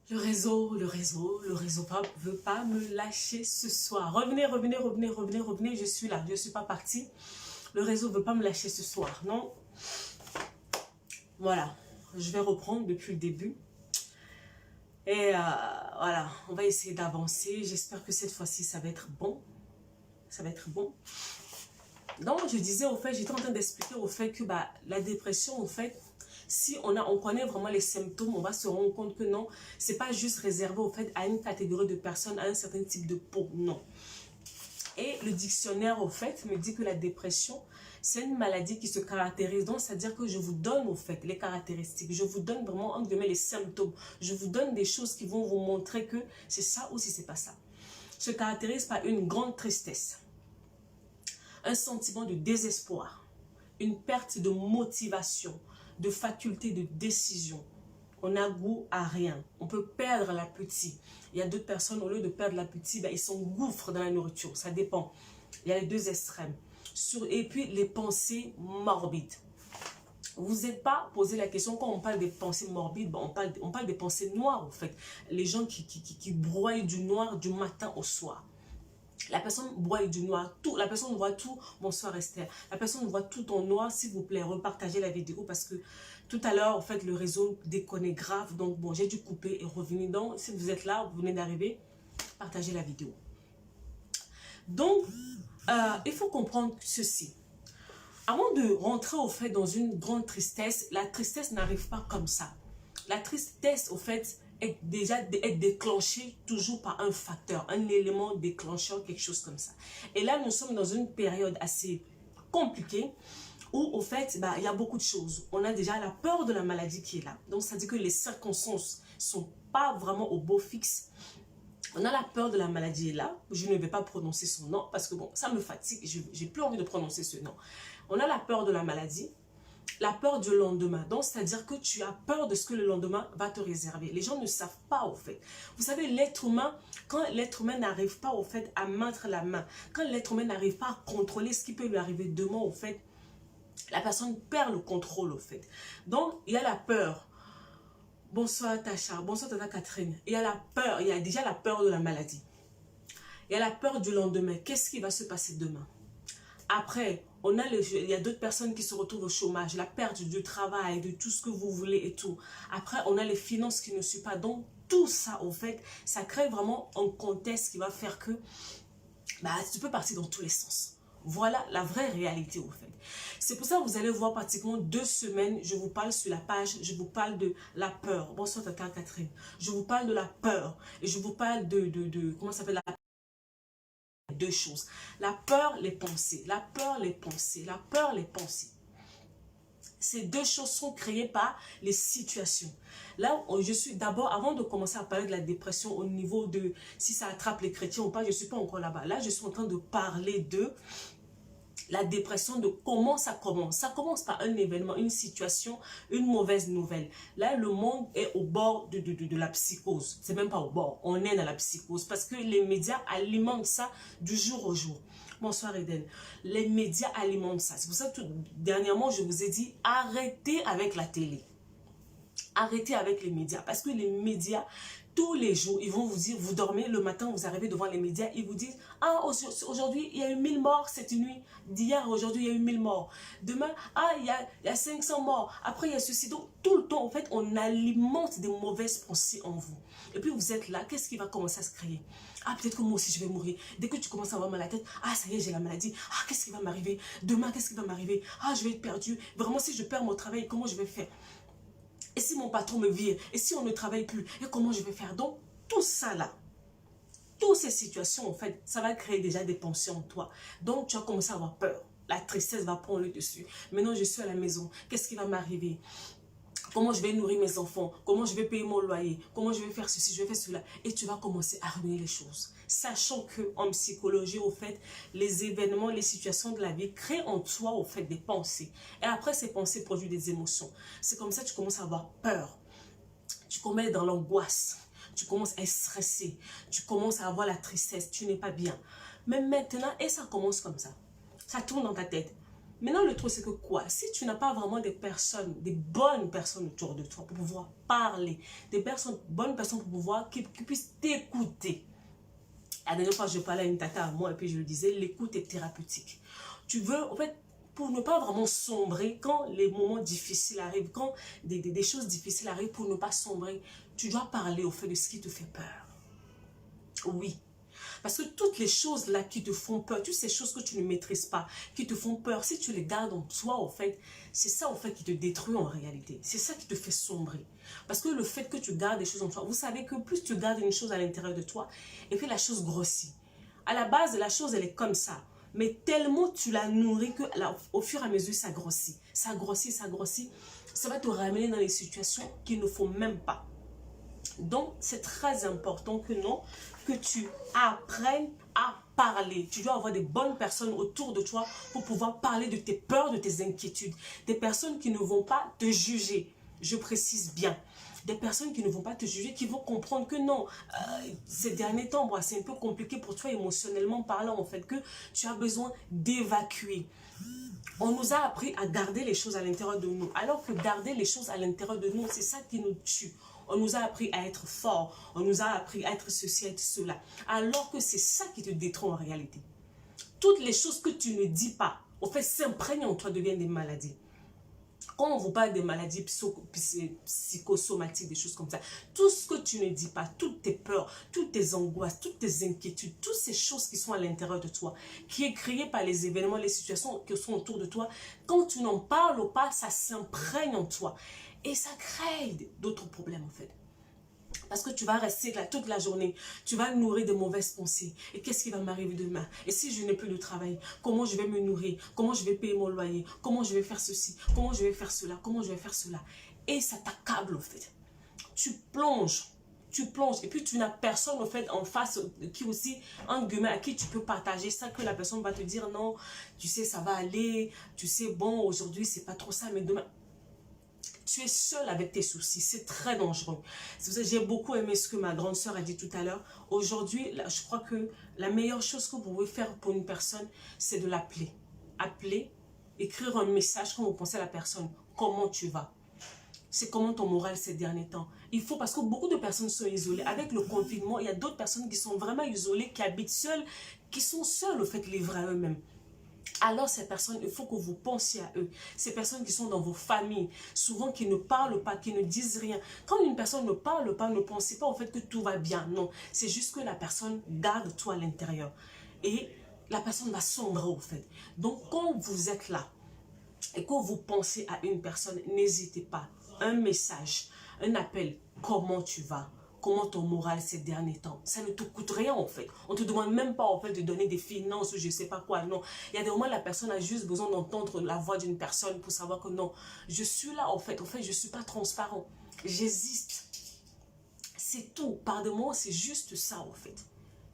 Le réseau veut pas me lâcher ce soir. Revenez, je suis là, je ne suis pas partie. Le réseau veut pas me lâcher ce soir, non? Voilà, je vais reprendre depuis le début. Et voilà, on va essayer d'avancer. J'espère que cette fois-ci, ça va être bon. Ça va être bon. Donc, je disais, au fait, j'étais en train d'expliquer au fait que la dépression, au fait, si on connaît vraiment les symptômes, on va se rendre compte que non, c'est pas juste réservé au fait à une catégorie de personnes, à un certain type de peau, non. Et le dictionnaire, au fait, me dit que la dépression, c'est une maladie qui se caractérise. Donc, c'est-à-dire que je vous donne, au fait, les caractéristiques. Je vous donne vraiment, entre guillemets, les symptômes. Je vous donne des choses qui vont vous montrer que c'est ça ou si c'est pas ça. Se caractérise par une grande tristesse, un sentiment de désespoir, une perte de motivation, de faculté de décision. On n'a goût à rien. On peut perdre l'appétit. Il y a d'autres personnes, au lieu de perdre l'appétit, ils s'engouffrent dans la nourriture. Ça dépend. Il y a les deux extrêmes. Et puis, les pensées morbides. Vous n'êtes pas posé la question, quand on parle des pensées morbides, on parle des pensées noires, en fait. Les gens qui broient du noir du matin au soir. La personne voit du noir, tout, la personne voit tout. Bonsoir Esther. La personne voit tout en noir. S'il vous plaît, repartagez la vidéo parce que tout à l'heure, en fait, le réseau déconne grave. Donc, bon, j'ai dû couper et revenir. Donc, si vous êtes là, vous venez d'arriver, partagez la vidéo. Donc, il faut comprendre ceci. Avant de rentrer, au fait, dans une grande tristesse, la tristesse n'arrive pas comme ça. La tristesse, au fait, est déjà déclenchée toujours par un facteur, un élément déclencheur, quelque chose comme ça. Et là, nous sommes dans une période assez compliquée où, au fait, il y a beaucoup de choses. On a déjà la peur de la maladie qui est là. Donc, ça dit que les circonstances ne sont pas vraiment au beau fixe. On a la peur de la maladie est là. Je ne vais pas prononcer son nom parce que, bon, ça me fatigue. J'ai plus envie de prononcer ce nom. On a la peur de la maladie. La peur du lendemain. Donc, c'est-à-dire que tu as peur de ce que le lendemain va te réserver. Les gens ne savent pas, au fait. Vous savez, l'être humain, quand l'être humain n'arrive pas, au fait, à mettre la main, quand l'être humain n'arrive pas à contrôler ce qui peut lui arriver demain, au fait, la personne perd le contrôle, au fait. Donc, il y a la peur. Bonsoir Tacha, bonsoir Tata Catherine. Il y a la peur, il y a déjà la peur de la maladie. Il y a la peur du lendemain. Qu'est-ce qui va se passer demain? Après, il y a d'autres personnes qui se retrouvent au chômage, la perte du travail, de tout ce que vous voulez et tout. Après, on a les finances qui ne suivent pas. Donc, tout ça, au fait, ça crée vraiment un contexte qui va faire que tu peux partir dans tous les sens. Voilà la vraie réalité, au fait. C'est pour ça que vous allez voir pratiquement 2 semaines, je vous parle sur la page, je vous parle de la peur. Bonsoir, Tata Catherine. Je vous parle de la peur. Et je vous parle comment ça s'appelle, deux choses. La peur, les pensées. La peur, les pensées. La peur, les pensées. Ces deux choses sont créées par les situations. Là, je suis d'abord, avant de commencer à parler de la dépression au niveau de si ça attrape les chrétiens ou pas, je ne suis pas encore là-bas. Là, je suis en train de parler de la dépression, de comment ça commence. Ça commence par un événement, une situation, une mauvaise nouvelle. Là, le monde est au bord de la psychose. C'est même pas au bord, on est dans la psychose parce que les médias alimentent ça du jour au jour. Bonsoir Eden. Les médias alimentent ça. C'est pour ça que dernièrement, je vous ai dit, arrêtez avec la télé. Arrêtez avec les médias. Parce que les médias, tous les jours, ils vont vous dire, vous dormez, le matin, vous arrivez devant les médias, ils vous disent, ah, aujourd'hui, il y a eu 1000 morts cette nuit. D'hier, aujourd'hui, il y a eu 1000 morts. Demain, ah, il y a 500 morts. Après, il y a ceci. Donc, tout le temps, en fait, on alimente des mauvaises pensées en vous. Et puis, vous êtes là, qu'est-ce qui va commencer à se créer? Ah, peut-être que moi aussi, je vais mourir. Dès que tu commences à avoir mal à la tête, ah, ça y est, j'ai la maladie. Ah, qu'est-ce qui va m'arriver? Demain, qu'est-ce qui va m'arriver? Ah, je vais être perdu. Vraiment, si je perds mon travail, comment je vais faire? Et si mon patron me vire? Et si on ne travaille plus? Et comment je vais faire? Donc, tout ça là, toutes ces situations, en fait, ça va créer déjà des pensées en toi. Donc, tu vas commencer à avoir peur. La tristesse va prendre le dessus. Maintenant, je suis à la maison. Qu'est-ce qui va m'arriver? Comment je vais nourrir mes enfants? Comment je vais payer mon loyer? Comment je vais faire ceci? Je vais faire cela? Et tu vas commencer à ruiner les choses. Sachant qu'en psychologie, au fait, les événements, les situations de la vie créent en toi, au fait, des pensées. Et après, ces pensées produisent des émotions. C'est comme ça que tu commences à avoir peur. Tu commences dans l'angoisse. Tu commences à être stressé. Tu commences à avoir la tristesse. Tu n'es pas bien. Mais maintenant, et ça commence comme ça. Ça tourne dans ta tête. Maintenant, le truc, c'est que quoi? Si tu n'as pas vraiment des personnes, des bonnes personnes autour de toi pour pouvoir parler, des personnes, bonnes personnes pour pouvoir, qui puissent t'écouter. La dernière fois, je parlais à une tata à moi et puis je lui disais, l'écoute est thérapeutique. Tu veux, en fait, pour ne pas vraiment sombrer, quand les moments difficiles arrivent, quand des choses difficiles arrivent, pour ne pas sombrer, tu dois parler au fait de ce qui te fait peur. Oui. Parce que toutes les choses là qui te font peur, toutes ces choses que tu ne maîtrises pas, qui te font peur, si tu les gardes en toi, en fait, c'est ça en fait qui te détruit en réalité. C'est ça qui te fait sombrer. Parce que le fait que tu gardes des choses en toi, vous savez que plus tu gardes une chose à l'intérieur de toi, et puis la chose grossit. À la base, la chose, elle est comme ça. Mais tellement tu la nourris que au fur et à mesure, ça grossit. Ça grossit, ça grossit. Ça va te ramener dans des situations qu'il ne faut même pas. Donc, c'est très important que non, que tu apprennes à parler. Tu dois avoir des bonnes personnes autour de toi pour pouvoir parler de tes peurs, de tes inquiétudes. Des personnes qui ne vont pas te juger. Je précise bien. Des personnes qui ne vont pas te juger, qui vont comprendre que non, ces derniers temps, c'est un peu compliqué pour toi émotionnellement parlant, en fait, que tu as besoin d'évacuer. On nous a appris à garder les choses à l'intérieur de nous. Alors que garder les choses à l'intérieur de nous, c'est ça qui nous tue. On nous a appris à être fort. On nous a appris à être ceci, à être cela. Alors que c'est ça qui te détruit en réalité. Toutes les choses que tu ne dis pas, au fait, s'imprègnent en toi, deviennent des maladies. Quand on vous parle des maladies psychosomatiques, des choses comme ça, tout ce que tu ne dis pas, toutes tes peurs, toutes tes angoisses, toutes tes inquiétudes, toutes ces choses qui sont à l'intérieur de toi, qui est créée par les événements, les situations qui sont autour de toi, quand tu n'en parles pas, ça s'imprègne en toi. Et ça crée d'autres problèmes en fait. Parce que tu vas rester là toute la journée, tu vas nourrir de mauvaises pensées. Et qu'est-ce qui va m'arriver demain? Et si je n'ai plus de travail, comment je vais me nourrir? Comment je vais payer mon loyer? Comment je vais faire ceci? Comment je vais faire cela? Comment je vais faire cela? Et ça t'accable en fait. Tu plonges. Et puis tu n'as personne en fait en face qui aussi, un guillemets, à qui tu peux partager ça, que la personne va te dire non, tu sais ça va aller, tu sais bon aujourd'hui c'est pas trop ça, mais demain... Tu es seul avec tes soucis, c'est très dangereux. J'ai beaucoup aimé ce que ma grande sœur a dit tout à l'heure. Aujourd'hui, je crois que la meilleure chose que vous pouvez faire pour une personne, c'est de l'appeler. Appeler, écrire un message quand vous pensez à la personne. Comment tu vas? C'est comment ton moral ces derniers temps? Il faut, parce que beaucoup de personnes sont isolées. Avec le confinement, il y a d'autres personnes qui sont vraiment isolées, qui habitent seules, qui sont seules, au fait, livrées à eux-mêmes. Alors ces personnes, il faut que vous pensiez à eux. Ces personnes qui sont dans vos familles, souvent qui ne parlent pas, qui ne disent rien. Quand une personne ne parle pas, ne pensez pas au fait que tout va bien. Non, c'est juste que la personne garde tout à l'intérieur. Et la personne va sombrer au fait. Donc quand vous êtes là et que vous pensez à une personne, n'hésitez pas. Un message, un appel, comment tu vas? Comment ton moral ces derniers temps? Ça ne te coûte rien en fait. On ne te demande même pas en fait de donner des finances ou je ne sais pas quoi. Non, il y a des moments où la personne a juste besoin d'entendre la voix d'une personne pour savoir que non, je suis là en fait. En fait, je ne suis pas transparent. J'existe. C'est tout. Par des moments, c'est juste ça en fait.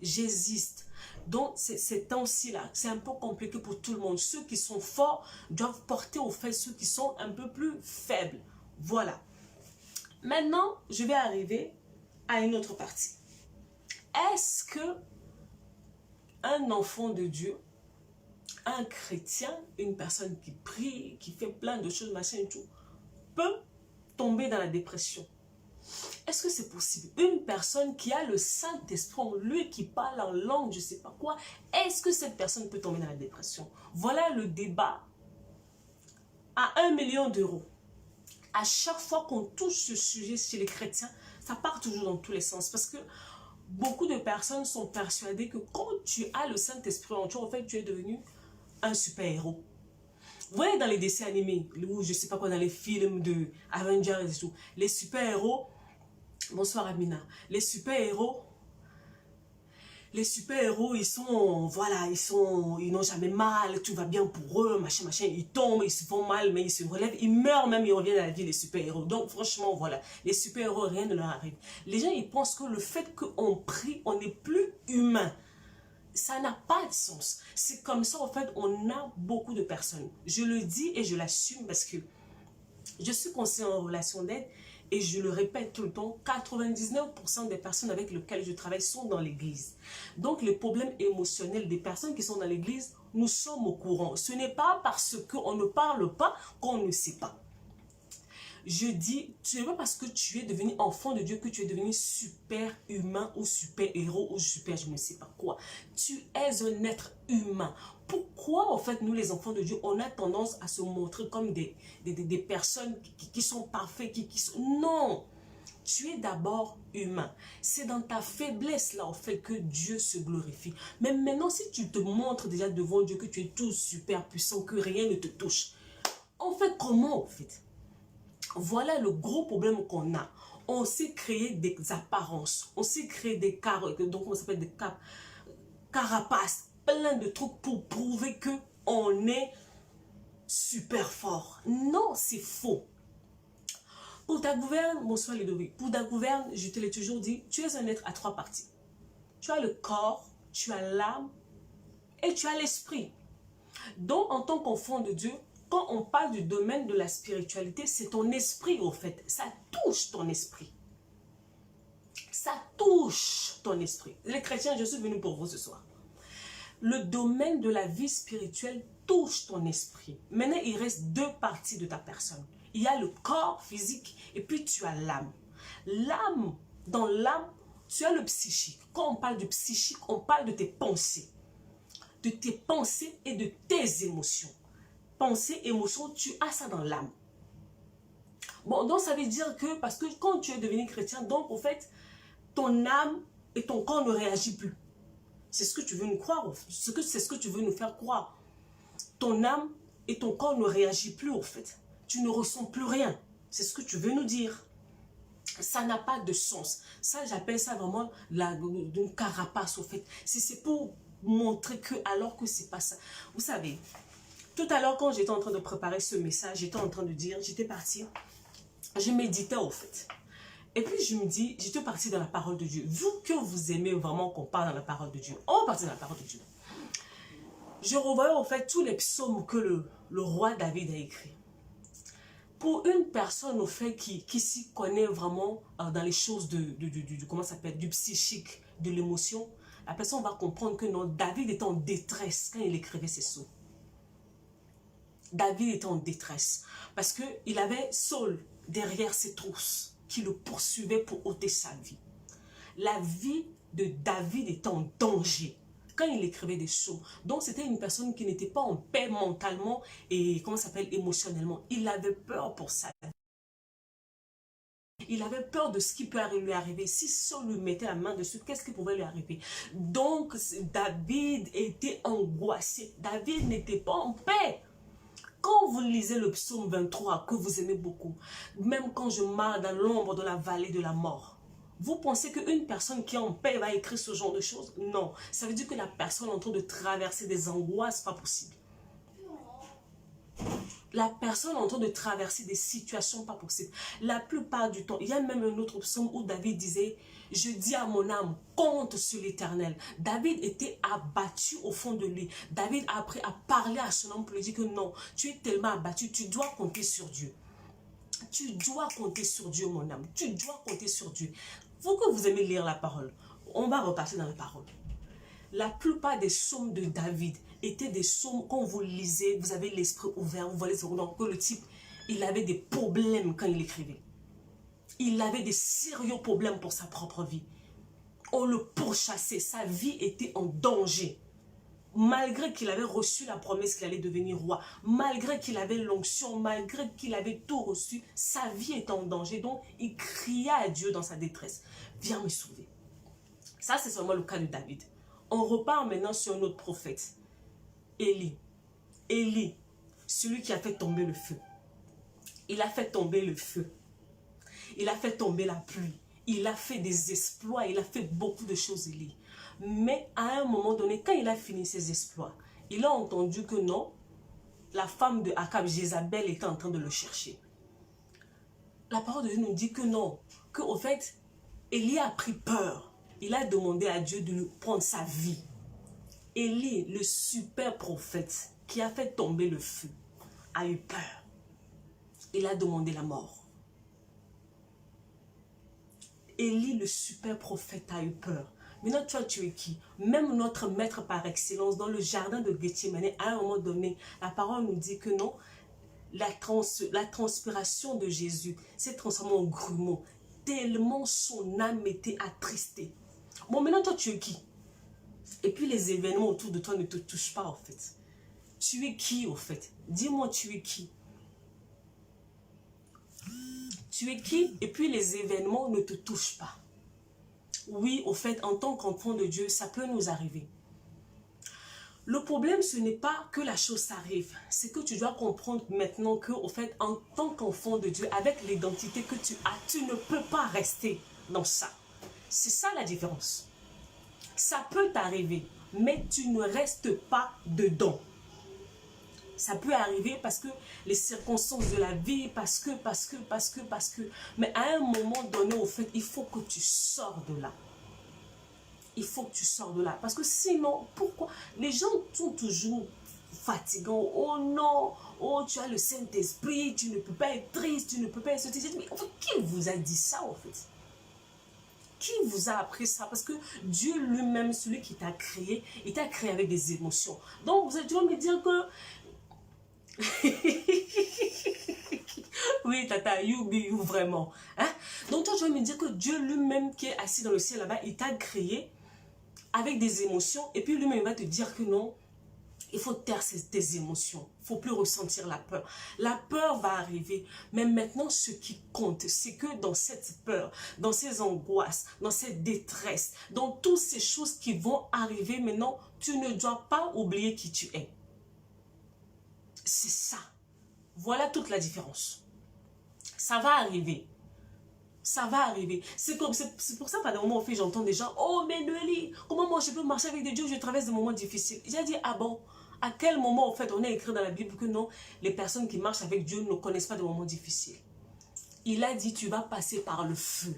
J'existe. Donc, ces temps-ci là, c'est un peu compliqué pour tout le monde. Ceux qui sont forts doivent porter au fait ceux qui sont un peu plus faibles. Voilà. Maintenant, je vais arriver à une autre partie. Est-ce que un enfant de Dieu, un chrétien, une personne qui prie, qui fait plein de choses, machin et tout, peut tomber dans la dépression? Est-ce que c'est possible? Une personne qui a le Saint-Esprit en lui, qui parle en langue, je ne sais pas quoi, est-ce que cette personne peut tomber dans la dépression? Voilà le débat à 1 million d'euros. À chaque fois qu'on touche ce sujet chez les chrétiens, ça part toujours dans tous les sens. Parce que beaucoup de personnes sont persuadées que quand tu as le Saint-Esprit en toi, en fait, tu es devenu un super-héros. Vous voyez dans les dessins animés, ou je sais pas quoi, dans les films de Avengers et tout, les super-héros, bonsoir Amina, les super-héros, ils sont, voilà, ils n'ont jamais mal, tout va bien pour eux, machin, machin, ils tombent, ils se font mal, mais ils se relèvent, ils meurent même, ils reviennent à la vie, les super-héros. Donc, franchement, voilà, les super-héros, rien ne leur arrive. Les gens, ils pensent que le fait qu'on prie, on n'est plus humain. Ça n'a pas de sens. C'est comme ça, en fait, on a beaucoup de personnes. Je le dis et je l'assume parce que je suis conseillère en relation d'aide. Et je le répète tout le temps, 99% des personnes avec lesquelles je travaille sont dans l'église. Donc, les problèmes émotionnels des personnes qui sont dans l'église, Nous sommes au courant. Ce n'est pas parce qu'on ne parle pas qu'on ne sait pas. Je dis, ce n'est pas parce que tu es devenu enfant de Dieu que tu es devenu super humain ou super héros ou super je ne sais pas quoi. Tu es un être humain. Pourquoi en fait nous les enfants de Dieu, on a tendance à se montrer comme des personnes qui sont parfaites, qui sont... Non! Tu es d'abord humain. C'est dans ta faiblesse là, en fait, que Dieu se glorifie. Mais maintenant, si tu te montres déjà devant Dieu que tu es tout super puissant, que rien ne te touche, en fait, comment en fait? Voilà le gros problème qu'on a. On s'est créé des apparences. On s'est créé des donc on s'appelle des carapaces, plein de trucs pour prouver que on est super fort. Non, c'est faux. Pour ta gouverne, bonsoir Ludovic, pour ta gouverne, je te l'ai toujours dit, tu es un être à trois parties. Tu as le corps, tu as l'âme et tu as l'esprit. Donc, en tant qu'enfant de Dieu, quand on parle du domaine de la spiritualité, c'est ton esprit au fait. Ça touche ton esprit. Ça touche ton esprit. Les chrétiens, je suis venu pour vous ce soir. Le domaine de la vie spirituelle touche ton esprit. Maintenant, il reste deux parties de ta personne. Il y a le corps physique et puis tu as l'âme. L'âme, dans l'âme, tu as le psychique. Quand on parle du psychique, on parle de tes pensées. De tes pensées et de tes émotions. Pensées, émotions, tu as ça dans l'âme. Bon, donc ça veut dire que, parce que quand tu es devenu chrétien, donc en fait, ton âme et ton corps ne réagissent plus. C'est ce que tu veux nous croire, c'est ce que tu veux nous faire croire. Ton âme et ton corps ne réagissent plus en fait. Tu ne ressens plus rien. C'est ce que tu veux nous dire. Ça n'a pas de sens. Ça, j'appelle ça vraiment une carapace au fait. C'est pour montrer que, alors que c'est pas ça. Vous savez, tout à l'heure quand j'étais en train de préparer ce message, j'étais en train de dire, j'étais partie, je méditais au fait. Et puis je me dis, j'étais partie dans la parole de Dieu. Vous que vous aimez vraiment qu'on parle dans la parole de Dieu, on va partir dans la parole de Dieu. Je revoyais en fait tous les psaumes que le roi David a écrits. Pour une personne au fait qui s'y connaît vraiment dans les choses comment ça s'appelle, du psychique, de l'émotion, la personne va comprendre que non, David était en détresse quand il écrivait ces psaumes. David était en détresse parce qu'il avait Saul derrière ses trousses qui le poursuivait pour ôter sa vie. La vie de David était en danger quand il écrivait des psaumes. Donc c'était une personne qui n'était pas en paix mentalement et comment ça s'appelle émotionnellement. Il avait peur pour ça. Il avait peur de ce qui peut lui arriver. Si Saul lui mettait la main dessus, qu'est-ce qui pouvait lui arriver? Donc David était angoissé. David n'était pas en paix. Quand vous lisez le psaume 23 que vous aimez beaucoup, même quand je marche dans l'ombre de la vallée de la mort, vous pensez qu'une personne qui est en paix va écrire ce genre de choses? Non. Ça veut dire que la personne est en train de traverser des angoisses pas possibles. La personne est en train de traverser des situations pas possibles. La plupart du temps, il y a même un autre psaume où David disait, je dis à mon âme, compte sur l'Éternel. David était abattu au fond de lui. David a appris à parler à son âme pour lui dire que non, tu es tellement abattu, tu dois compter sur Dieu. Tu dois compter sur Dieu, mon âme. Tu dois compter sur Dieu. Vous que vous aimez lire la parole, on va repartir dans la parole. La plupart des psaumes de David étaient des psaumes, quand vous lisez, vous avez l'esprit ouvert, vous voyez que le type, il avait des problèmes quand il écrivait. Il avait des sérieux problèmes pour sa propre vie. On le pourchassait, sa vie était en danger. Malgré qu'il avait reçu la promesse qu'il allait devenir roi, malgré qu'il avait l'onction, malgré qu'il avait tout reçu, sa vie était en danger. Donc, il cria à Dieu dans sa détresse. Viens me sauver. Ça, c'est seulement le cas de David. On repart maintenant sur un autre prophète. Élie. Élie, celui qui a fait tomber le feu. Il a fait tomber le feu. Il a fait tomber la pluie. Il a fait des exploits. Il a fait beaucoup de choses, Élie. Mais à un moment donné, quand il a fini ses exploits, il a entendu que non, la femme de Akab, Jézabel, était en train de le chercher. La parole de Dieu nous dit que non, qu'au fait, Élie a pris peur. Il a demandé à Dieu de lui prendre sa vie. Élie, le super prophète qui a fait tomber le feu, a eu peur. Il a demandé la mort. Élie, le super prophète, a eu peur. Maintenant, toi, tu es qui? Même notre maître par excellence, dans le jardin de Gethsemane, à un moment donné, la parole nous dit que non, la transpiration de Jésus s'est transformée en grumeaux, tellement son âme était attristée. Bon, maintenant, toi, tu es qui? Et puis, les événements autour de toi ne te touchent pas, en fait. Tu es qui, au fait? Dis-moi, tu es qui? Tu es qui? Et puis, les événements ne te touchent pas. Oui, au fait, en tant qu'enfant de Dieu, ça peut nous arriver. Le problème, ce n'est pas que la chose s'arrive. C'est que tu dois comprendre maintenant que, au fait, en tant qu'enfant de Dieu, avec l'identité que tu as, tu ne peux pas rester dans ça. C'est ça la différence. Ça peut t'arriver, mais tu ne restes pas dedans. Ça peut arriver parce que les circonstances de la vie, parce que. Mais à un moment donné, au fait, il faut que tu sors de là. Il faut que tu sors de là. Parce que sinon, pourquoi? Les gens sont toujours fatigants. Oh non, oh tu as le Saint-Esprit, tu ne peux pas être triste, tu ne peux pas être ceci. Mais en fait, qui vous a dit ça en fait? Qui vous a appris ça? Parce que Dieu lui-même, celui qui t'a créé, il t'a créé avec des émotions. Donc, tu vas me dire que... Oui, tata, you be you, vraiment. Hein? Donc, toi, tu vas me dire que Dieu lui-même qui est assis dans le ciel là-bas, il t'a créé avec des émotions, et puis lui-même va te dire que non, il faut taire tes émotions, il ne faut plus ressentir la peur. La peur va arriver, mais maintenant ce qui compte, c'est que dans cette peur, dans ces angoisses, dans cette détresse, dans toutes ces choses qui vont arriver maintenant, tu ne dois pas oublier qui tu es. C'est ça. Voilà toute la différence. Ça va arriver. Ça va arriver. C'est pour ça, par des moments, au fait, j'entends des gens, oh, mais Noélie, comment moi je peux marcher avec des dieux, je traverse des moments difficiles. J'ai dit, ah bon, à quel moment, en fait, on a écrit dans la Bible que non, les personnes qui marchent avec Dieu ne connaissent pas de moments difficiles. Il a dit, tu vas passer par le feu.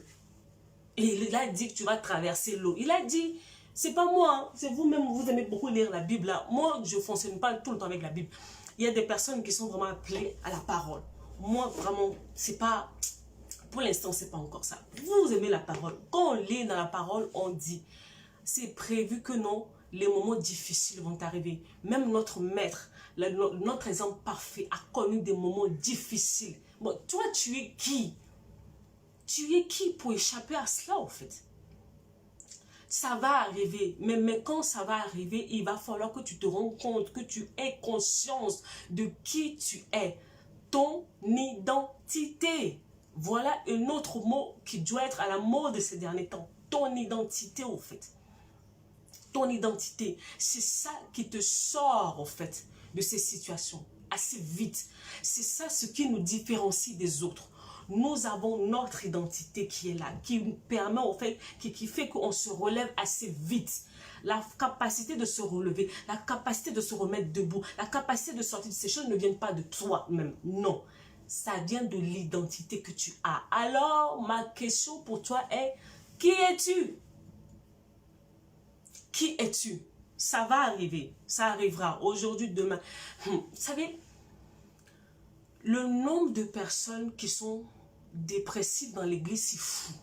Et il a dit que tu vas traverser l'eau. Il a dit, c'est pas moi, hein, c'est vous-même, vous aimez beaucoup lire la Bible. Là. Moi, je ne fonctionne pas tout le temps avec la Bible. Il y a des personnes qui sont vraiment appelées à la parole. Moi, vraiment, c'est pas... Pour l'instant, c'est pas encore ça. Vous aimez la parole. Quand on lit dans la parole, on dit, c'est prévu que non, les moments difficiles vont arriver. Même notre maître, notre exemple parfait a connu des moments difficiles. Bon, toi, tu es qui? Tu es qui pour échapper à cela, en fait? Ça va arriver, mais quand ça va arriver, il va falloir que tu te rendes compte, que tu aies conscience de qui tu es. Ton identité. Voilà un autre mot qui doit être à la mode de ces derniers temps. Ton identité, au fait. Ton identité. C'est ça qui te sort, au fait, de ces situations. Assez vite. C'est ça ce qui nous différencie des autres. Nous avons notre identité qui est là, qui nous permet, au fait, qui fait qu'on se relève assez vite. La capacité de se relever, la capacité de se remettre debout, la capacité de sortir de ces choses ne viennent pas de toi-même. Non. Ça vient de l'identité que tu as. Alors, ma question pour toi est, qui es-tu? Qui es-tu? Ça va arriver. Ça arrivera aujourd'hui, demain. Vous savez, le nombre de personnes qui sont dépressives dans l'église, c'est fou.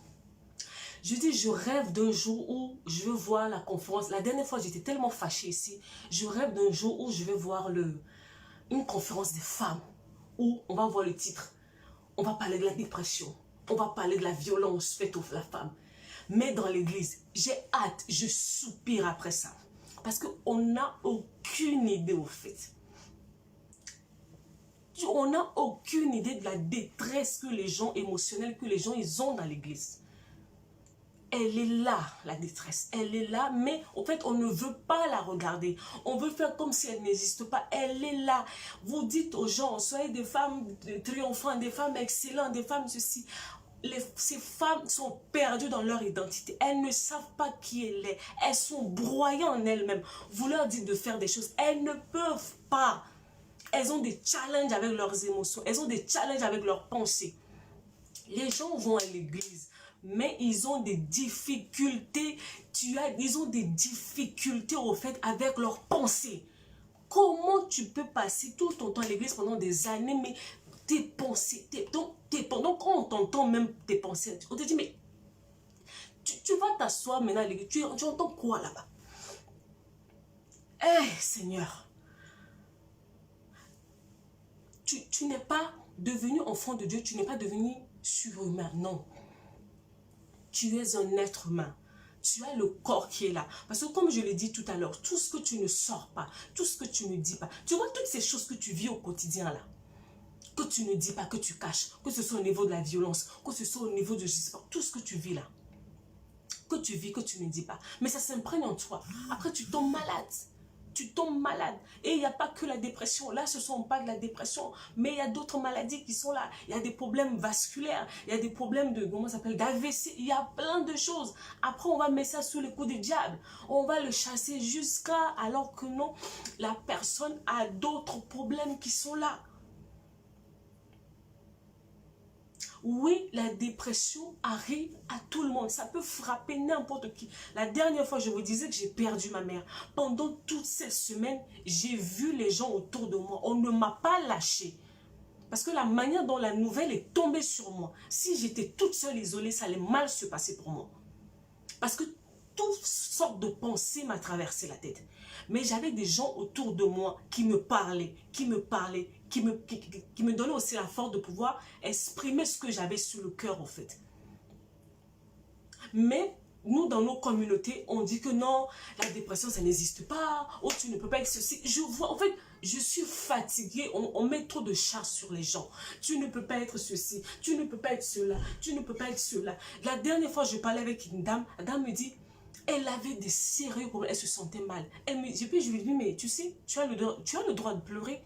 Je dis, je rêve d'un jour où je veux voir la conférence. La dernière fois, j'étais tellement fâchée ici. Je rêve d'un jour où je vais voir une conférence des femmes. Où on va voir le titre. On va parler de la dépression. On va parler de la violence faite aux femmes. Mais dans l'église, j'ai hâte, je soupire après ça. Parce qu'on n'a aucune idée au fait. On n'a aucune idée de la détresse que les gens, émotionnelle que les gens ils ont dans l'église. Elle est là, la détresse. Elle est là, mais en fait, on ne veut pas la regarder. On veut faire comme si elle n'existe pas. Elle est là. Vous dites aux gens, soyez des femmes triomphantes, des femmes excellentes, des femmes ceci. Ces femmes sont perdues dans leur identité. Elles ne savent pas qui elle est. Elles sont broyées en elles-mêmes. Vous leur dites de faire des choses. Elles ne peuvent pas. Elles ont des challenges avec leurs émotions. Elles ont des challenges avec leurs pensées. Les gens vont à l'église, mais ils ont des difficultés. Ils ont des difficultés au fait avec leurs pensées. Comment tu peux passer tout ton temps à l'église pendant des années, mais tes pensées, donc quand on t'entend même tes pensées, on te dit, mais Tu vas t'asseoir maintenant, tu entends quoi là-bas? Eh, Seigneur, tu n'es pas devenu enfant de Dieu, tu n'es pas devenu surhumain, non. Tu es un être humain. Tu as le corps qui est là. Parce que comme je l'ai dit tout à l'heure, tout ce que tu ne sors pas, tout ce que tu ne dis pas, tu vois toutes ces choses que tu vis au quotidien là, que tu ne dis pas, que tu caches, que ce soit au niveau de la violence, que ce soit au niveau de, je sais pas, tout ce que tu vis là, que tu vis, que tu ne dis pas. Mais ça s'imprègne en toi. Après, tu tombes malade. Tu tombes malade. Et il n'y a pas que la dépression. Là, ce ne sont pas de la dépression. Mais il y a d'autres maladies qui sont là. Il y a des problèmes vasculaires. Il y a des problèmes de, comment ça s'appelle, d'AVC. Il y a plein de choses. Après, on va mettre ça sous le coup du diable. On va le chasser jusqu'à, alors que non, la personne a d'autres problèmes qui sont là. Oui, la dépression arrive à tout le monde. Ça peut frapper n'importe qui. La dernière fois, je vous disais que j'ai perdu ma mère. Pendant toutes ces semaines, j'ai vu les gens autour de moi. On ne m'a pas lâché. Parce que la manière dont la nouvelle est tombée sur moi, si j'étais toute seule isolée, ça allait mal se passer pour moi. Parce que toutes sortes de pensées m'a traversé la tête. Mais j'avais des gens autour de moi qui me parlaient, qui me donnaient aussi la force de pouvoir exprimer ce que j'avais sur le cœur en fait. Mais nous, dans nos communautés, on dit que non, la dépression, ça n'existe pas. Oh, tu ne peux pas être ceci. Je vois, en fait, je suis fatiguée. On met trop de charges sur les gens. Tu ne peux pas être ceci. Tu ne peux pas être cela. Tu ne peux pas être cela. La dernière fois, je parlais avec une dame. La dame me dit, elle avait des sérieux problèmes. Elle se sentait mal. Je lui dis, mais tu sais, tu as le droit de pleurer.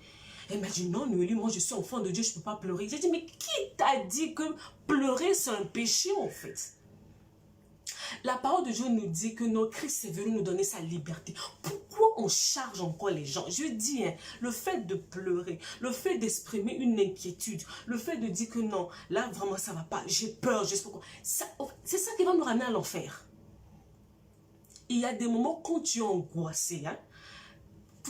Elle m'a dit, non, Noélie, moi, je suis enfant de Dieu, je ne peux pas pleurer. J'ai dit, mais qui t'a dit que pleurer, c'est un péché, en fait? La parole de Dieu nous dit que notre Christ est venu nous donner sa liberté. Pourquoi on charge encore les gens? Je dis, hein, le fait de pleurer, le fait d'exprimer une inquiétude, le fait de dire que non, là vraiment ça ne va pas, j'ai peur, je sais pas quoi. C'est ça qui va nous ramener à l'enfer. Il y a des moments quand tu es angoissé, hein,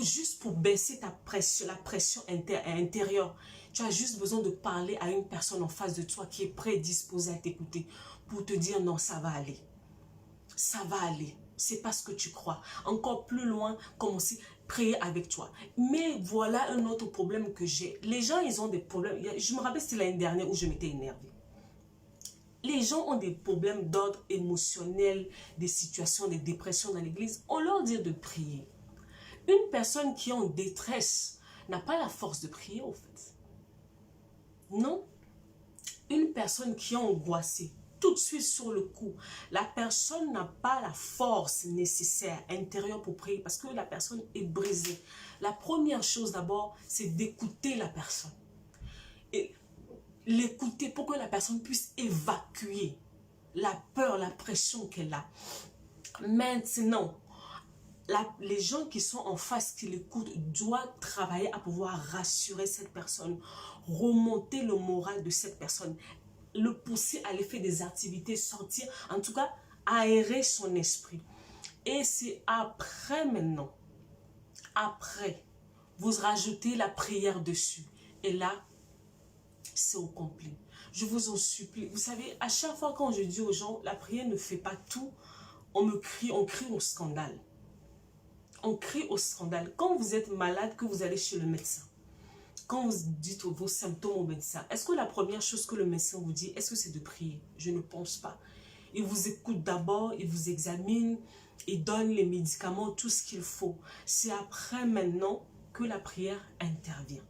juste pour baisser ta pression, la pression intérieure, tu as juste besoin de parler à une personne en face de toi qui est prédisposée à t'écouter pour te dire non, ça va aller. Ça va aller. C'est pas ce que tu crois. Encore plus loin, commencer à prier avec toi. Mais voilà un autre problème que j'ai. Les gens, ils ont des problèmes. Je me rappelle, c'était l'année dernière où je m'étais énervée. Les gens ont des problèmes d'ordre émotionnel, des situations, des dépressions dans l'église. On leur dit de prier. Une personne qui est en détresse n'a pas la force de prier, en fait. Non. Une personne qui est angoissée, tout de suite sur le coup, la personne n'a pas la force nécessaire intérieure pour prier parce que la personne est brisée. La première chose d'abord, c'est d'écouter la personne. Et l'écouter pour que la personne puisse évacuer la peur, la pression qu'elle a. Maintenant, les gens qui sont en face, qui l'écoutent, doivent travailler à pouvoir rassurer cette personne, remonter le moral de cette personne, le pousser à aller faire des activités, sortir, en tout cas, aérer son esprit. Et c'est après maintenant, après, vous rajoutez la prière dessus. Et là, c'est au complet. Je vous en supplie. Vous savez, à chaque fois quand je dis aux gens, la prière ne fait pas tout, on crie au scandale. On crie au scandale. Quand vous êtes malade, que vous allez chez le médecin, quand vous dites vos symptômes au médecin, est-ce que la première chose que le médecin vous dit, est-ce que c'est de prier? Je ne pense pas. Il vous écoute d'abord, il vous examine, il donne les médicaments, tout ce qu'il faut. C'est après maintenant que la prière intervient.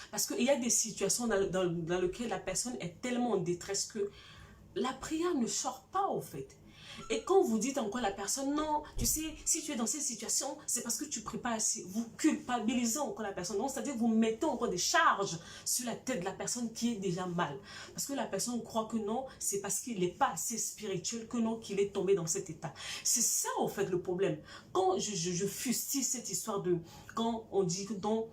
Parce qu'il y a des situations dans lesquelles la personne est tellement en détresse que la prière ne sort pas au fait. Et quand vous dites encore à la personne, non, tu sais, si tu es dans cette situation, c'est parce que tu ne pries pas assez. Vous culpabilisez encore la personne. Donc, c'est-à-dire que vous mettez encore des charges sur la tête de la personne qui est déjà mal. Parce que la personne croit que non, c'est parce qu'il n'est pas assez spirituel que non, qu'il est tombé dans cet état. C'est ça, en fait, le problème. Quand je fustille cette histoire de, quand on dit que non,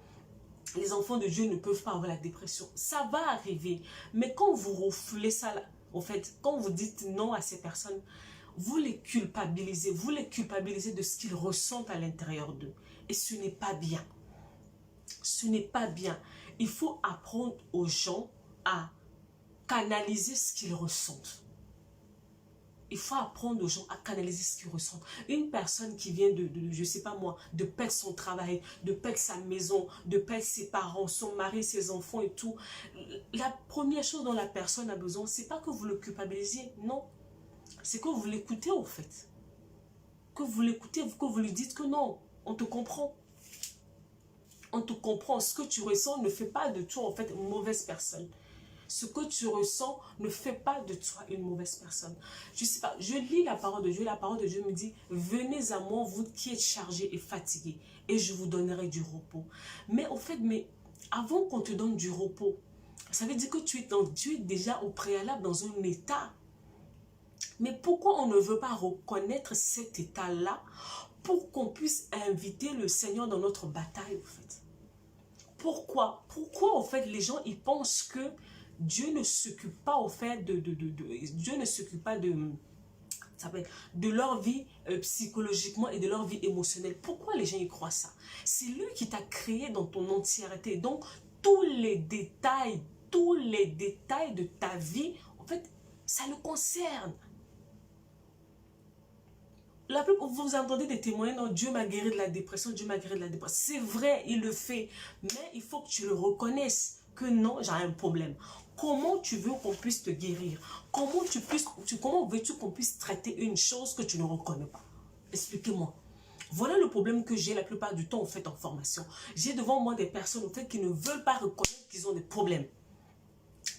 les enfants de Dieu ne peuvent pas avoir la dépression, ça va arriver. Mais quand vous refoulez ça, en fait, quand vous dites non à ces personnes, vous les culpabilisez de ce qu'ils ressentent à l'intérieur d'eux. Et ce n'est pas bien. Ce n'est pas bien. Il faut apprendre aux gens à canaliser ce qu'ils ressentent. il faut apprendre aux gens à canaliser ce qu'ils ressentent. Une personne qui vient je sais pas moi, de perdre son travail, de perdre sa maison, de perdre ses parents, son mari, ses enfants et tout. La première chose dont la personne a besoin, c'est pas que vous le culpabilisiez, non. C'est que vous l'écoutez en fait. Que vous l'écoutez, que vous lui dites que non, on te comprend. On te comprend. Ce que tu ressens ne fait pas de toi en fait une mauvaise personne. Ce que tu ressens ne fait pas de toi une mauvaise personne. Je sais pas, je lis la parole de Dieu. La parole de Dieu me dit, venez à moi, vous qui êtes chargés et fatigués, et je vous donnerai du repos. Mais en fait, avant qu'on te donne du repos, ça veut dire que tu es déjà au préalable dans un état. Mais pourquoi on ne veut pas reconnaître cet état-là pour qu'on puisse inviter le Seigneur dans notre bataille, en fait? Pourquoi? Pourquoi, en fait, les gens, ils pensent que Dieu ne s'occupe pas, en fait, Dieu ne s'occupe pas de leur vie psychologiquement et de leur vie émotionnelle? Pourquoi les gens y croient ça? C'est lui qui t'a créé dans ton entièreté. Donc, tous les détails de ta vie, en fait, ça le concerne. La plupart, vous entendez des témoignages, non, Dieu m'a guéri de la dépression, Dieu m'a guéri de la dépression. C'est vrai, il le fait. Mais il faut que tu le reconnaisses que non, j'ai un problème. Comment tu veux qu'on puisse te guérir? Comment veux-tu qu'on puisse traiter une chose que tu ne reconnais pas? Expliquez-moi. Voilà le problème que j'ai la plupart du temps en fait en formation. J'ai devant moi des personnes en fait qui ne veulent pas reconnaître qu'ils ont des problèmes.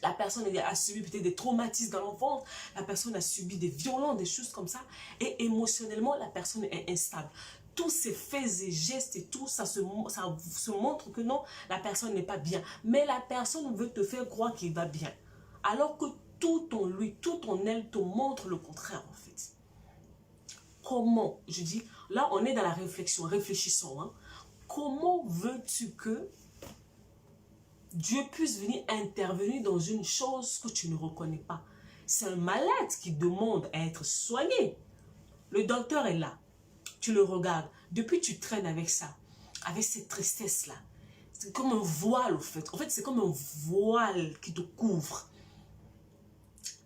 La personne a subi peut-être des traumatismes dans l'enfance, la personne a subi des violences, des choses comme ça, et émotionnellement, la personne est instable. Tous ces faits et gestes et tout, ça se montre que non, la personne n'est pas bien. Mais la personne veut te faire croire qu'il va bien. Alors que tout en lui, tout en elle te montre le contraire en fait. Comment, je dis, là on est dans la réflexion, réfléchissons. Hein. Comment veux-tu que Dieu puisse venir intervenir dans une chose que tu ne reconnais pas? C'est un malade qui demande à être soigné. Le docteur est là. Tu le regardes. Depuis, tu traînes avec ça. Avec cette tristesse-là. C'est comme un voile, en fait. En fait, c'est comme un voile qui te couvre.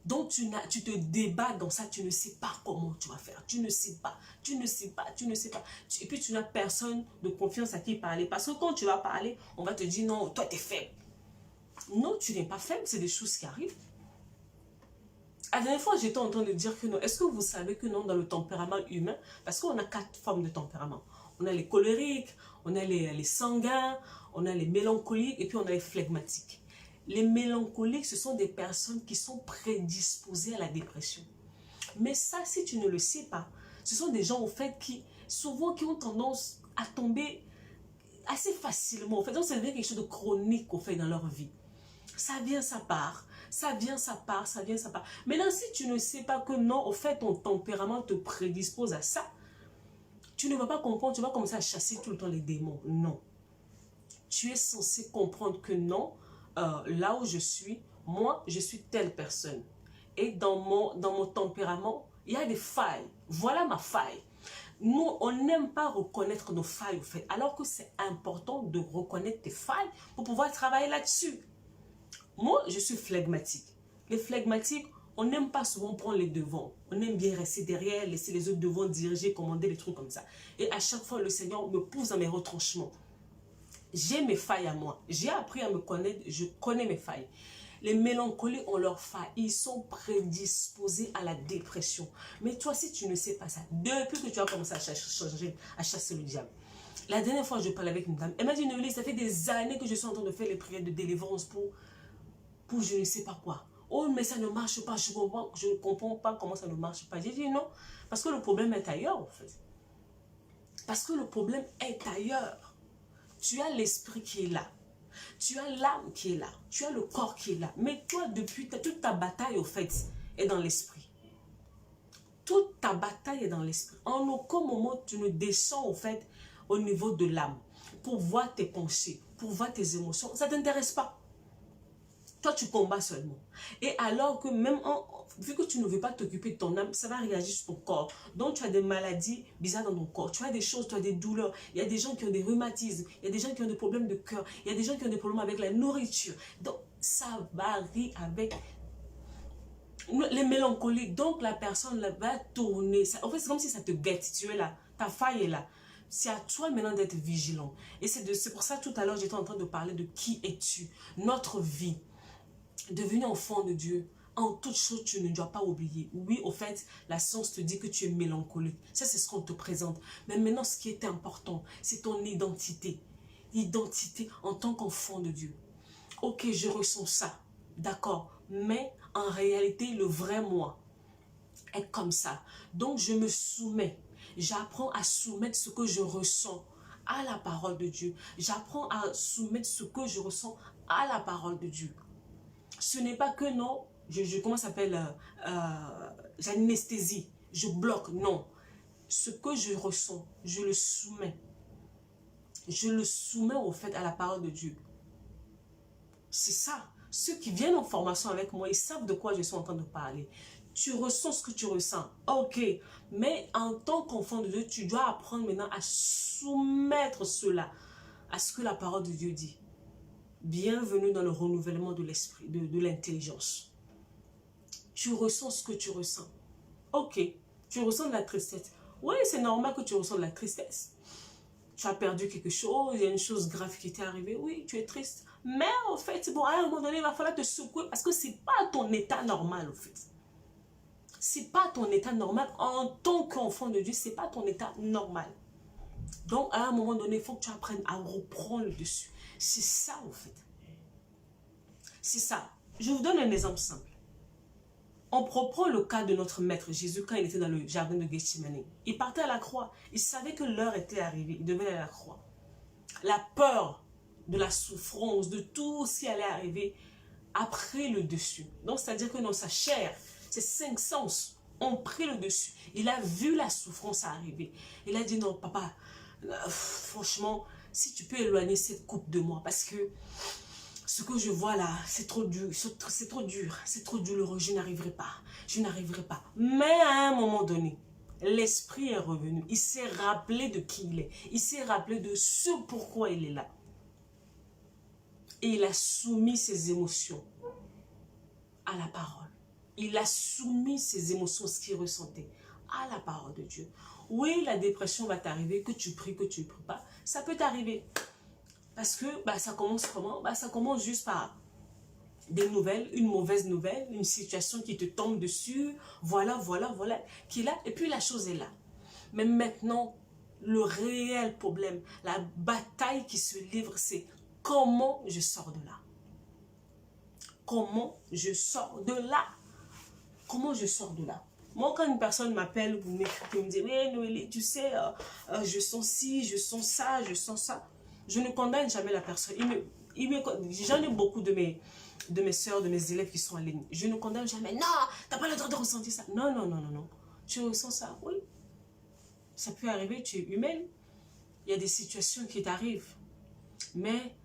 Donc, tu te débats dans ça. Tu ne sais pas comment tu vas faire. Tu ne sais pas. Tu ne sais pas. Tu ne sais pas. Et puis, tu n'as personne de confiance à qui parler. Parce que quand tu vas parler, on va te dire non, toi, tu es faible. Non, tu n'es pas faible. C'est des choses qui arrivent. La dernière fois, j'étais en train de dire que non. Est-ce que vous savez que non, dans le tempérament humain, parce qu'on a 4 formes de tempérament. On a les colériques, on a les sanguins, on a les mélancoliques et puis on a les flegmatiques. Les mélancoliques, ce sont des personnes qui sont prédisposées à la dépression. Mais ça, si tu ne le sais pas, ce sont des gens, en fait, qui ont tendance à tomber assez facilement. En fait, donc, ça devient quelque chose de chronique, en fait, dans leur vie. Ça vient, ça part. Ça vient, ça part, ça vient, ça part. Maintenant, si tu ne sais pas que non, au fait, ton tempérament te prédispose à ça, tu ne vas pas comprendre, tu vas commencer à chasser tout le temps les démons. Non. Tu es censé comprendre que non, là où je suis, moi, je suis telle personne. Et dans mon tempérament, il y a des failles. Voilà ma faille. Nous, on n'aime pas reconnaître nos failles, au fait. Alors que c'est important de reconnaître tes failles pour pouvoir travailler là-dessus. Moi, je suis flegmatique. Les flegmatiques, on n'aime pas souvent prendre les devants. On aime bien rester derrière, laisser les autres devant diriger, commander, des trucs comme ça. Et à chaque fois, le Seigneur me pousse dans mes retranchements. J'ai mes failles à moi. J'ai appris à me connaître, je connais mes failles. Les mélancoliques ont leurs failles. Ils sont prédisposés à la dépression. Mais toi, si tu ne sais pas ça, depuis que tu as commencé à chasser le diable, la dernière fois, je parlais avec une dame. Elle m'a dit, Noélie, ça fait des années que je suis en train de faire les prières de délivrance pour je ne sais pas quoi. Oh, mais ça ne marche pas. Je ne comprends pas comment ça ne marche pas. J'ai dit non. Parce que le problème est ailleurs, en fait. Parce que le problème est ailleurs. Tu as l'esprit qui est là. Tu as l'âme qui est là. Tu as le corps qui est là. Mais toi, toute ta bataille, au fait, est dans l'esprit. Toute ta bataille est dans l'esprit. En aucun moment, tu ne descends, au fait, au niveau de l'âme. Pour voir tes pensées, pour voir tes émotions. Ça ne t'intéresse pas. Toi, tu combats seulement. Et alors que même, vu que tu ne veux pas t'occuper de ton âme, ça va réagir sur ton corps. Donc, tu as des maladies bizarres dans ton corps. Tu as des choses, tu as des douleurs. Il y a des gens qui ont des rhumatismes. Il y a des gens qui ont des problèmes de cœur. Il y a des gens qui ont des problèmes avec la nourriture. Donc, ça varie avec Les mélancoliques, donc la personne là, va tourner. En fait, c'est comme si ça te guette. Tu es là, ta faille est là. C'est à toi maintenant d'être vigilant. Et c'est pour ça tout à l'heure, j'étais en train de parler de qui es-tu. Notre vie, devenir enfant de Dieu. En toute chose, tu ne dois pas oublier. Oui, au fait, la science te dit que tu es mélancolique. Ça, c'est ce qu'on te présente. Mais maintenant, ce qui est important, c'est ton identité. Identité en tant qu'enfant de Dieu. Ok, je ressens ça. D'accord. Mais en réalité, le vrai moi est comme ça. Donc, je me soumets. J'apprends à soumettre ce que je ressens à la parole de Dieu. J'apprends à soumettre ce que je ressens à la parole de Dieu. Ce n'est pas que non, comment ça s'appelle, j'anesthésie, je bloque, non. Ce que je ressens, je le soumets. Je le soumets au fait à la parole de Dieu. C'est ça. Ceux qui viennent en formation avec moi, ils savent de quoi je suis en train de parler. Tu ressens ce que tu ressens. Ok. Mais en tant qu'enfant de Dieu, tu dois apprendre maintenant à soumettre cela à ce que la parole de Dieu dit. Bienvenue dans le renouvellement de l'esprit, de l'intelligence. Tu ressens ce que tu ressens. Ok. Tu ressens de la tristesse. Oui, c'est normal que tu ressens de la tristesse. Tu as perdu quelque chose, il y a une chose grave qui t'est arrivée. Oui, tu es triste. Mais au fait, bon, à un moment donné, il va falloir te secouer parce que ce n'est pas ton état normal, au fait. Ce n'est pas ton état normal. En tant qu'enfant de Dieu, ce n'est pas ton état normal. Donc, à un moment donné, il faut que tu apprennes à reprendre le dessus. C'est ça, au fait. C'est ça. Je vous donne un exemple simple. On reprend le cas de notre maître Jésus quand il était dans le jardin de Gethsemane. Il partait à la croix. Il savait que l'heure était arrivée. Il devait aller à la croix. La peur de la souffrance, de tout ce qui allait arriver, a pris le dessus. Donc, c'est-à-dire que dans sa chair, ses 5 sens ont pris le dessus. Il a vu la souffrance arriver. Il a dit, non, papa, franchement, si tu peux éloigner cette coupe de moi, parce que ce que je vois là, c'est trop dur, c'est trop dur, c'est trop douloureux, je n'arriverai pas, je n'arriverai pas. Mais à un moment donné, l'esprit est revenu, il s'est rappelé de qui il est, il s'est rappelé de ce pourquoi il est là. Et il a soumis ses émotions à la parole. Il a soumis ses émotions, ce qu'il ressentait, à la parole de Dieu. Oui, la dépression va t'arriver, que tu pries, que tu ne pries pas, ça peut t'arriver. Parce que ça commence comment? Ça commence juste par des nouvelles, une mauvaise nouvelle, une situation qui te tombe dessus, voilà, qui est là, et puis la chose est là. Mais maintenant, le réel problème, la bataille qui se livre, c'est comment je sors de là? Comment je sors de là? Comment je sors de là? Moi, quand une personne m'appelle ou m'écrit, me dit, mais Noélie, tu sais, je sens ci, je sens ça, je sens ça. Je ne condamne jamais la personne. J'en ai beaucoup de mes soeurs, de mes élèves qui sont en ligne. Je ne condamne jamais. Non, tu n'as pas le droit de ressentir ça. Non, non, non, non, non. Tu ressens ça, oui. Ça peut arriver, tu es humaine. Il y a des situations qui t'arrivent. Mais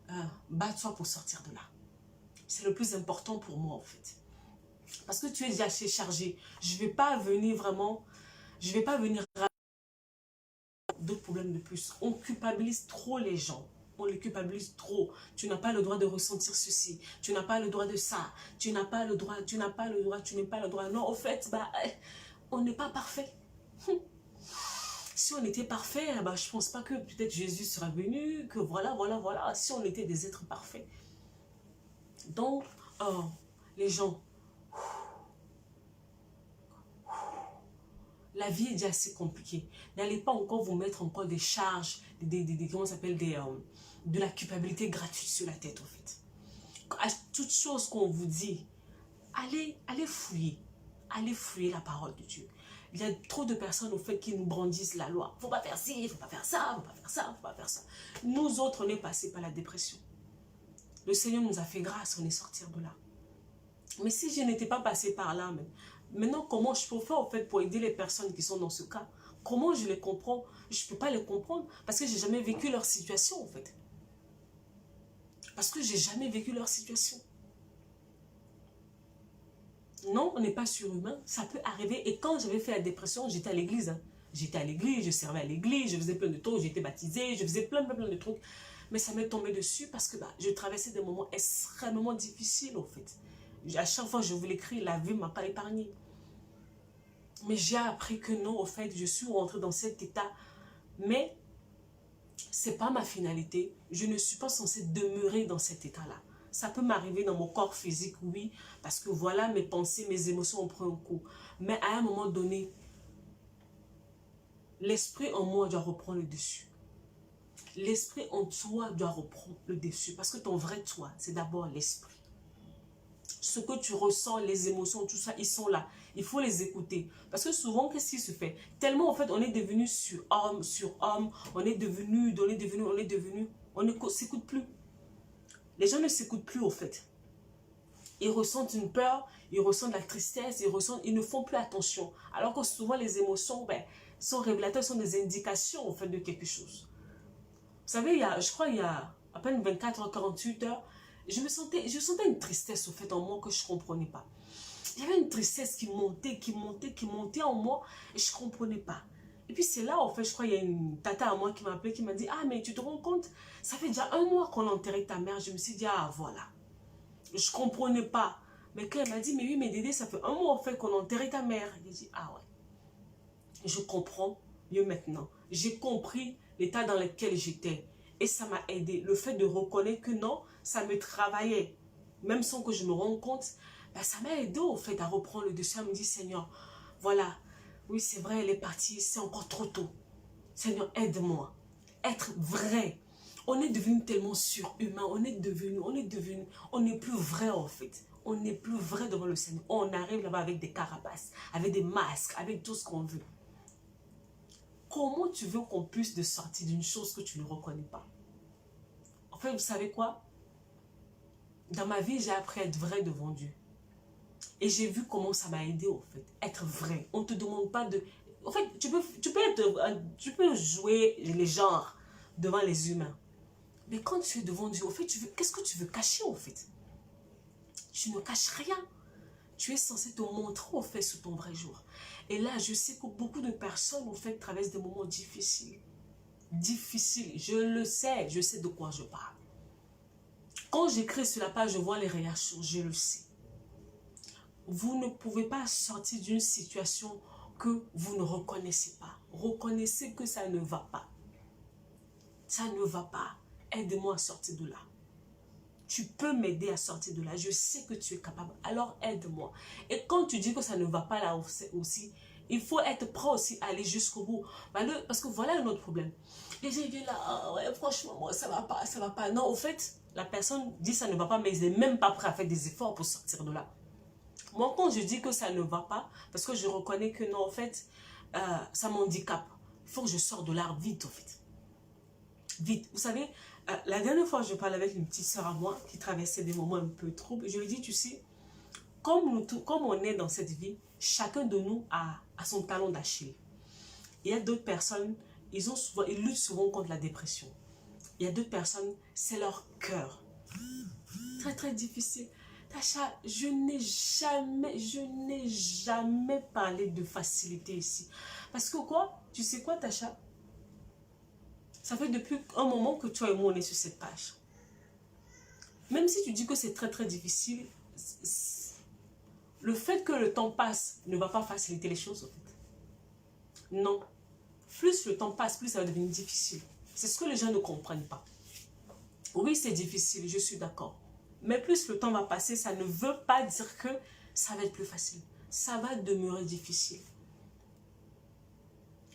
bats-toi pour sortir de là. C'est le plus important pour moi, en fait. Parce que tu es déjà assez chargé. Je ne vais pas venir vraiment... Je ne vais pas venir... d'autres problèmes de plus. On culpabilise trop les gens. On les culpabilise trop. Tu n'as pas le droit de ressentir ceci. Tu n'as pas le droit de ça. Tu n'as pas le droit, tu n'as pas le droit, tu n'as pas le droit. Non, au fait, on n'est pas parfait. Si on était parfait, je ne pense pas que peut-être Jésus sera venu, que voilà. Si on était des êtres parfaits. Donc, les gens, la vie est déjà assez compliquée. N'allez pas encore vous mettre encore des charges, comment ça s'appelle, de la culpabilité gratuite sur la tête, en fait. À toute chose qu'on vous dit, allez fouiller. Allez fouiller la parole de Dieu. Il y a trop de personnes, au fait, qui nous brandissent la loi. Faut pas faire ci, faut pas faire ça, faut pas faire ça, faut pas faire ça. Nous autres, on est passés par la dépression. Le Seigneur nous a fait grâce, on est sortis de là. Mais si je n'étais pas passé par là, maintenant, comment je peux faire, au fait, pour aider les personnes qui sont dans ce cas? Comment je les comprends? Je ne peux pas les comprendre parce que je n'ai jamais vécu leur situation, en fait. Parce que je n'ai jamais vécu leur situation. Non, on n'est pas surhumain. Ça peut arriver. Et quand j'avais fait la dépression, j'étais à l'église. J'étais à l'église, je servais à l'église, je faisais plein de trucs, j'étais baptisée, je faisais plein de trucs. Mais ça m'est tombé dessus parce que je traversais des moments extrêmement difficiles, en fait. À chaque fois, je vous l'écris, la vie ne m'a pas épargné. Mais j'ai appris que non, au fait, je suis rentrée dans cet état. Mais ce n'est pas ma finalité. Je ne suis pas censée demeurer dans cet état-là. Ça peut m'arriver dans mon corps physique, oui, parce que voilà, mes pensées, mes émotions ont pris un coup. Mais à un moment donné, l'esprit en moi doit reprendre le dessus. L'esprit en toi doit reprendre le dessus. Parce que ton vrai toi, c'est d'abord l'esprit. Ce que tu ressens, les émotions, tout ça, ils sont là. Il faut les écouter. Parce que souvent, qu'est-ce qui se fait? Tellement, en fait, on est devenu sur homme, on ne s'écoute plus. Les gens ne s'écoutent plus, au fait. Ils ressentent une peur, ils ressentent de la tristesse, ils ne font plus attention. Alors que souvent, les émotions, sont révélateurs, sont des indications, en fait, de quelque chose. Vous savez, je crois il y a à peine 24 heures, 48 heures, je sentais une tristesse au fait en moi que je ne comprenais pas. Il y avait une tristesse qui montait en moi et je ne comprenais pas. Et puis c'est là, en fait, je crois il y a une tata à moi qui m'a appelé, qui m'a dit, ah mais tu te rends compte, ça fait déjà 1 mois qu'on a enterré ta mère. Je me suis dit, ah voilà, je ne comprenais pas. Mais quand elle m'a dit, mais oui, mais Dédé, ça fait 1 mois en fait qu'on a enterré ta mère. J'ai dit, ah ouais, je comprends mieux maintenant. J'ai compris l'état dans lequel j'étais. Et ça m'a aidé. Le fait de reconnaître que non, ça me travaillait. Même sans que je me rende compte, ça m'a aidé au fait à reprendre le dessus. À me dire, Seigneur, voilà, oui c'est vrai, elle est partie, c'est encore trop tôt. Seigneur, aide-moi. Être vrai. On est devenu tellement surhumain, on n'est plus vrai en fait. On n'est plus vrai devant le Seigneur. On arrive là-bas avec des carapaces, avec des masques, avec tout ce qu'on veut. Comment tu veux qu'on puisse te sortir d'une chose que tu ne reconnais pas? En fait, vous savez quoi? Dans ma vie, j'ai appris à être vrai devant Dieu. Et j'ai vu comment ça m'a aidé, en fait. Être vrai. On ne te demande pas de... En fait, tu peux jouer les genres devant les humains. Mais quand tu es devant Dieu, en fait, qu'est-ce que tu veux cacher, en fait? Tu ne caches rien. Tu es censé te montrer, en fait, sous ton vrai jour. Et là, je sais que beaucoup de personnes, en fait, traversent des moments difficiles. Difficiles. Je le sais. Je sais de quoi je parle. Quand j'écris sur la page, je vois les réactions. Je le sais. Vous ne pouvez pas sortir d'une situation que vous ne reconnaissez pas. Reconnaissez que ça ne va pas. Ça ne va pas. Aide-moi à sortir de là. Tu peux m'aider à sortir de là. Je sais que tu es capable. Alors aide-moi. Et quand tu dis que ça ne va pas là aussi, il faut être prêt aussi à aller jusqu'au bout. Parce que voilà un autre problème. Les gens viennent là, ah ouais, franchement, moi, ça va pas, ça va pas. Non, au fait, la personne dit ça ne va pas, mais il n'est même pas prêt à faire des efforts pour sortir de là. Moi, quand je dis que ça ne va pas, parce que je reconnais que non, en fait, ça m'handicape. Il faut que je sorte de là vite, en fait. Vite. Vous savez, la dernière fois, je parlais avec une petite soeur à moi qui traversait des moments un peu troubles. Je lui ai dit, tu sais, comme on est dans cette vie, chacun de nous a son talon d'Achille. Il y a d'autres personnes, ils luttent souvent contre la dépression. Il y a d'autres personnes, c'est leur cœur. Très, très difficile. Tacha, je n'ai jamais parlé de facilité ici. Parce que quoi? Tu sais quoi, Tacha? Ça fait depuis un moment que toi et moi, on est sur cette page. Même si tu dis que c'est très, très difficile, le fait que le temps passe ne va pas faciliter les choses, en fait. Non. Plus le temps passe, plus ça va devenir difficile. C'est ce que les gens ne comprennent pas. Oui, c'est difficile, je suis d'accord. Mais plus le temps va passer, ça ne veut pas dire que ça va être plus facile. Ça va demeurer difficile.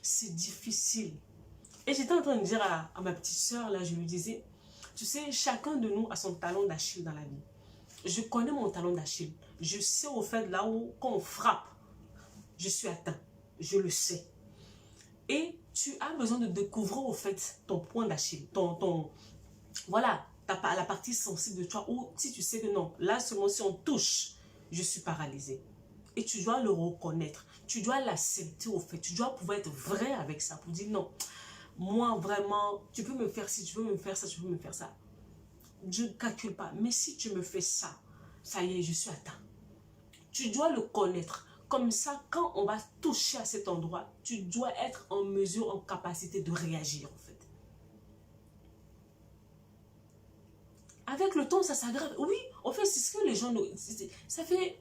C'est difficile. Et j'étais en train de dire à ma petite soeur, là, je lui disais, tu sais, chacun de nous a son talon d'Achille dans la vie. Je connais mon talon d'Achille. Je sais au fait là où, quand on frappe, je suis atteint. Je le sais. Et tu as besoin de découvrir au fait ton point d'Achille, voilà, la partie sensible de toi, ou si tu sais que non, là seulement si on touche, je suis paralysée. Et tu dois le reconnaître, tu dois l'accepter au fait, tu dois pouvoir être vrai avec ça pour dire non, moi vraiment, tu peux me faire ci, tu peux me faire ça, tu peux me faire ça. Je ne calcule pas, mais si tu me fais ça, ça y est, je suis atteint. Tu dois le connaître. Comme ça, quand on va toucher à cet endroit, tu dois être en mesure, en capacité de réagir en fait. Avec le temps, ça s'aggrave. Oui, en fait, c'est ce que les gens... Ça fait...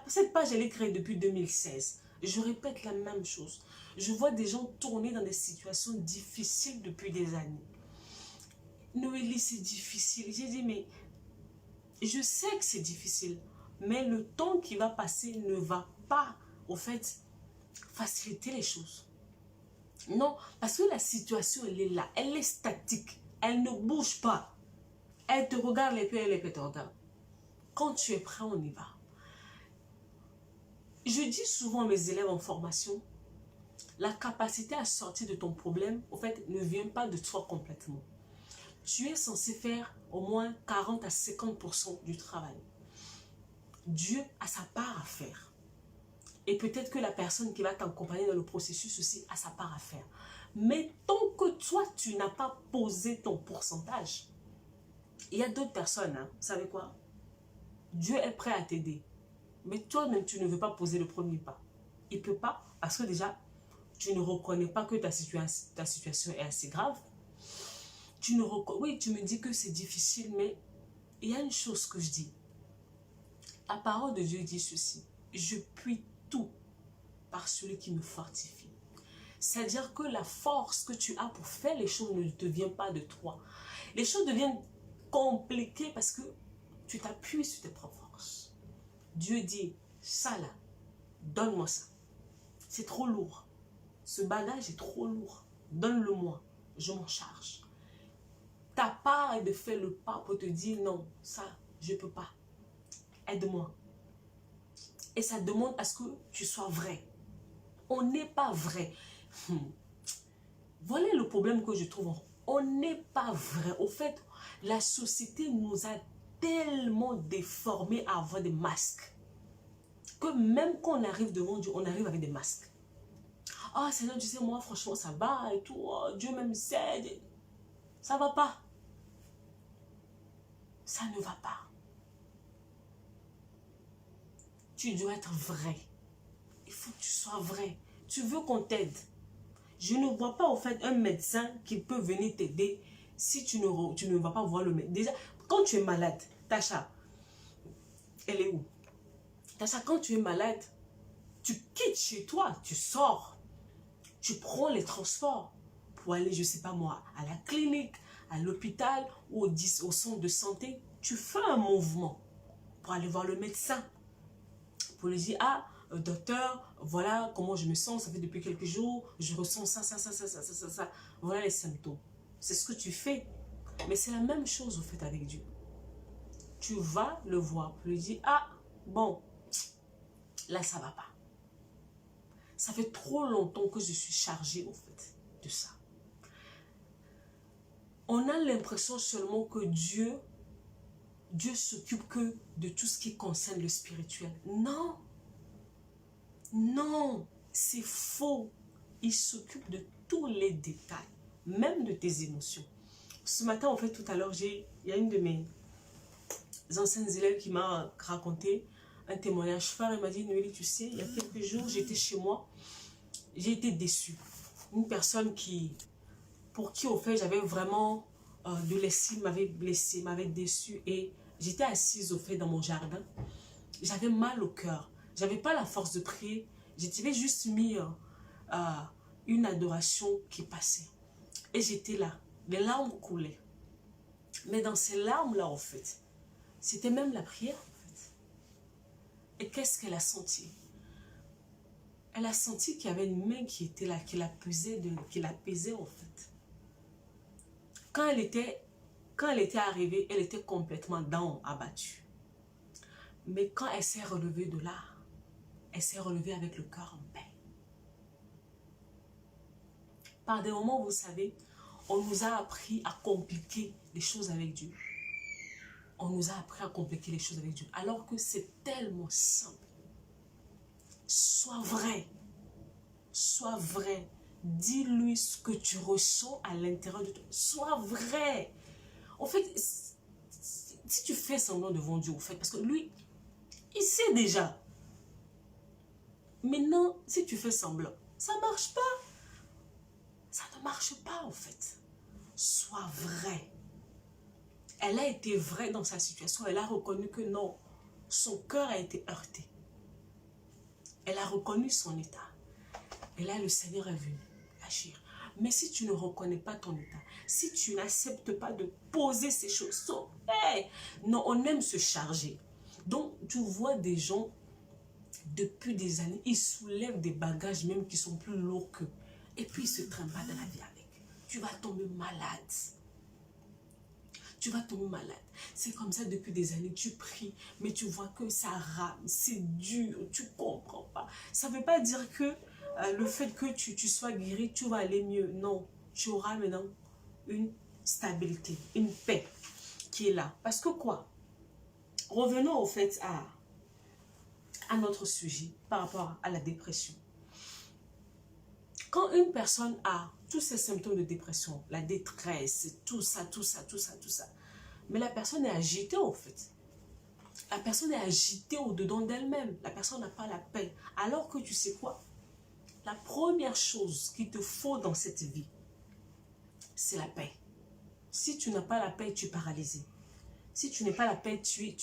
Cette page, elle est créée depuis 2016. Je répète la même chose. Je vois des gens tourner dans des situations difficiles depuis des années. Noélie, c'est difficile. J'ai dit, mais je sais que c'est difficile. Mais le temps qui va passer ne va pas, au fait, faciliter les choses. Non, parce que la situation, elle est là. Elle est statique. Elle ne bouge pas. Elle te regarde les pieds et les pieds te regardent. Quand tu es prêt, on y va. Je dis souvent à mes élèves en formation, la capacité à sortir de ton problème, au fait, ne vient pas de toi complètement. Tu es censé faire au moins 40 à 50% du travail. Dieu a sa part à faire. Et peut-être que la personne qui va t'accompagner dans le processus aussi a sa part à faire. Mais tant que toi, tu n'as pas posé ton pourcentage, il y a d'autres personnes, hein, vous savez quoi? Dieu est prêt à t'aider. Mais toi-même, tu ne veux pas poser le premier pas. Il ne peut pas, parce que déjà, tu ne reconnais pas que ta situation est assez grave. Oui, tu me dis que c'est difficile, mais il y a une chose que je dis. La parole de Dieu dit ceci. Je puis tout par celui qui me fortifie. C'est-à-dire que la force que tu as pour faire les choses ne te vient pas de toi. Les choses deviennent compliquées parce que tu t'appuies sur tes propres forces. Dieu dit, ça là, donne-moi ça. C'est trop lourd. Ce bagage est trop lourd. Donne-le-moi. Je m'en charge. Ta part est de faire le pas pour te dire non, ça, je ne peux pas. Aide-moi. Et ça demande à ce que tu sois vrai. On n'est pas vrai. Voilà le problème que je trouve. On n'est pas vrai. Au fait, la société nous a tellement déformés à avoir des masques. Que même quand on arrive devant Dieu, on arrive avec des masques. Ah, Seigneur, tu sais, moi, franchement, ça va et tout. Oh, Dieu même s'aide. Ça ne va pas. Ça ne va pas. Tu dois être vrai. Il faut que tu sois vrai. Tu veux qu'on t'aide. Je ne vois pas, au fait, un médecin qui peut venir t'aider si tu ne vas pas voir le médecin. Déjà, quand tu es malade, Tacha, elle est où? Tacha, quand tu es malade, tu quittes chez toi, tu sors. Tu prends les transports pour aller, je ne sais pas moi, à la clinique, à l'hôpital ou au centre de santé. Tu fais un mouvement pour aller voir le médecin. Pour lui dire, ah, docteur, voilà comment je me sens, ça fait depuis quelques jours, je ressens ça. Voilà les symptômes. C'est ce que tu fais. Mais c'est la même chose, au fait, avec Dieu. Tu vas le voir pour lui dire, ah, bon, là, ça va pas. Ça fait trop longtemps que je suis chargée, au fait, de ça. On a l'impression seulement que Dieu s'occupe que de tout ce qui concerne le spirituel. Non. Non, c'est faux. Il s'occupe de tous les détails, même de tes émotions. Ce matin, en fait, tout à l'heure, il y a une de mes anciennes élèves qui m'a raconté un témoignage fort. Elle m'a dit, Noélie, tu sais, il y a quelques jours, j'étais chez moi, j'ai été déçue. Une personne pour qui, au fait, j'avais vraiment de l'estime, m'avait blessée, m'avait déçue. Et j'étais assise, au fait, dans mon jardin. J'avais mal au cœur. J'avais pas la force de prier. J'avais juste mis une adoration qui passait. Et j'étais là. Les larmes coulaient. Mais dans ces larmes-là, en fait, c'était même la prière, en fait. Et qu'est-ce qu'elle a senti? Elle a senti qu'il y avait une main qui était là, qui l'apaisait, en fait. Quand elle était arrivée, elle était complètement down, abattue. Mais quand elle s'est relevée de là, elle s'est relevée avec le cœur en paix. Par des moments, vous savez, on nous a appris à compliquer les choses avec Dieu. On nous a appris à compliquer les choses avec Dieu. Alors que c'est tellement simple. Sois vrai. Sois vrai. Dis-lui ce que tu ressens à l'intérieur de toi. Sois vrai. En fait, si tu fais semblant devant Dieu, en fait, parce que lui, il sait déjà. Maintenant, si tu fais semblant, ça ne marche pas. Ça ne marche pas, en fait. Sois vrai. Elle a été vraie dans sa situation. Elle a reconnu que non, son cœur a été heurté. Elle a reconnu son état. Et là, le Seigneur est venu agir. Mais si tu ne reconnais pas ton état, si tu n'acceptes pas de poser ces choses, non, on aime se charger. Donc, tu vois des gens, depuis des années, ils soulèvent des bagages même qui sont plus lourds qu'eux. Et puis, ils se trimballent dans la vie avec. Tu vas tomber malade. Tu vas tomber malade. C'est comme ça depuis des années. Tu pries, mais tu vois que ça rame, c'est dur, tu ne comprends pas. Ça ne veut pas dire que le fait que tu sois guéri, tu vas aller mieux. Non, tu auras maintenant une stabilité, une paix qui est là. Parce que quoi? Revenons au fait à notre sujet par rapport à la dépression. Quand une personne a tous ces symptômes de dépression, la détresse, tout ça, mais la personne est agitée au fait. La personne est agitée au-dedans d'elle-même. La personne n'a pas la paix. Alors que tu sais quoi? La première chose qu'il te faut dans cette vie, c'est la paix. Si tu n'as pas la paix, tu es paralysé. Si tu n'as pas la paix, tu es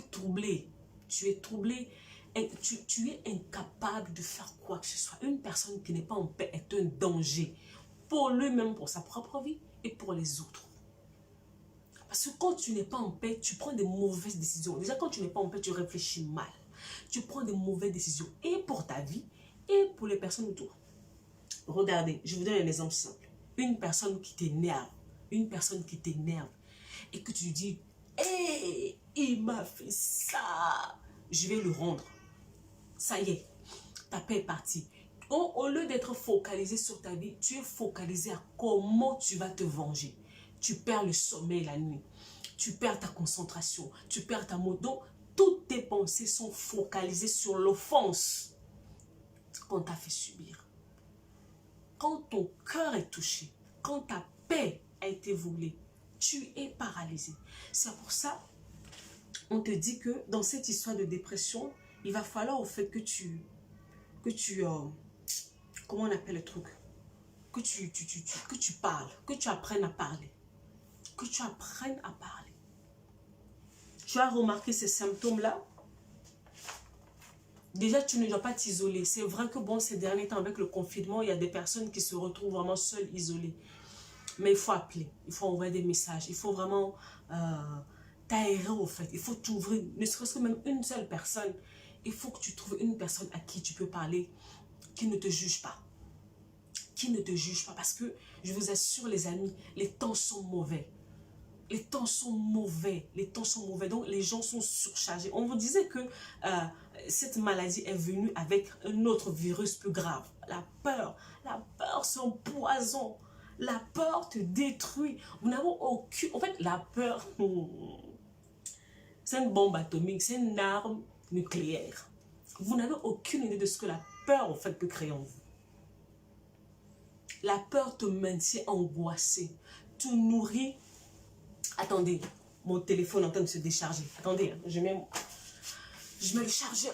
troublé. Tu es troublé et tu es incapable de faire quoi que ce soit. Une personne qui n'est pas en paix est un danger pour lui-même, pour sa propre vie et pour les autres. Parce que quand tu n'es pas en paix, tu prends des mauvaises décisions. Déjà, quand tu n'es pas en paix, tu réfléchis mal. Tu prends des mauvaises décisions et pour ta vie et pour les personnes autour. Regardez, je vous donne un exemple simple. Une personne qui t'énerve, et que tu dis, hé, il m'a fait ça, je vais le rendre. Ça y est, ta paix est partie. Au lieu d'être focalisé sur ta vie, tu es focalisé à comment tu vas te venger. Tu perds le sommeil la nuit, tu perds ta concentration, tu perds ta mot. Donc, toutes tes pensées sont focalisées sur l'offense qu'on t'a fait subir. Quand ton cœur est touché, quand ta paix a été volée, tu es paralysé. C'est pour ça, on te dit que dans cette histoire de dépression, il va falloir au fait que tu comment on appelle le truc? Que tu parles, que tu apprennes à parler. Que tu apprennes à parler. Tu as remarqué ces symptômes-là? Déjà, tu ne dois pas t'isoler. C'est vrai que bon, ces derniers temps, avec le confinement, il y a des personnes qui se retrouvent vraiment seules, isolées. Mais il faut appeler, il faut envoyer des messages, il faut vraiment t'aérer au fait. Il faut t'ouvrir, ne serait-ce que même une seule personne. Il faut que tu trouves une personne à qui tu peux parler, qui ne te juge pas. Qui ne te juge pas. Parce que, je vous assure les amis, les temps sont mauvais. Les temps sont mauvais. Les temps sont mauvais. Donc, les gens sont surchargés. On vous disait que cette maladie est venue avec un autre virus plus grave. La peur. La peur, c'est un poison. La peur te détruit. Vous n'avez aucune... En fait, la peur, c'est une bombe atomique. C'est une arme nucléaire. Vous n'avez aucune idée de ce que la peur, en fait, peut créer en vous. La peur te maintient angoissé. Tu nourris... Attendez, mon téléphone est en train de se décharger. Attendez, je mets le chargeur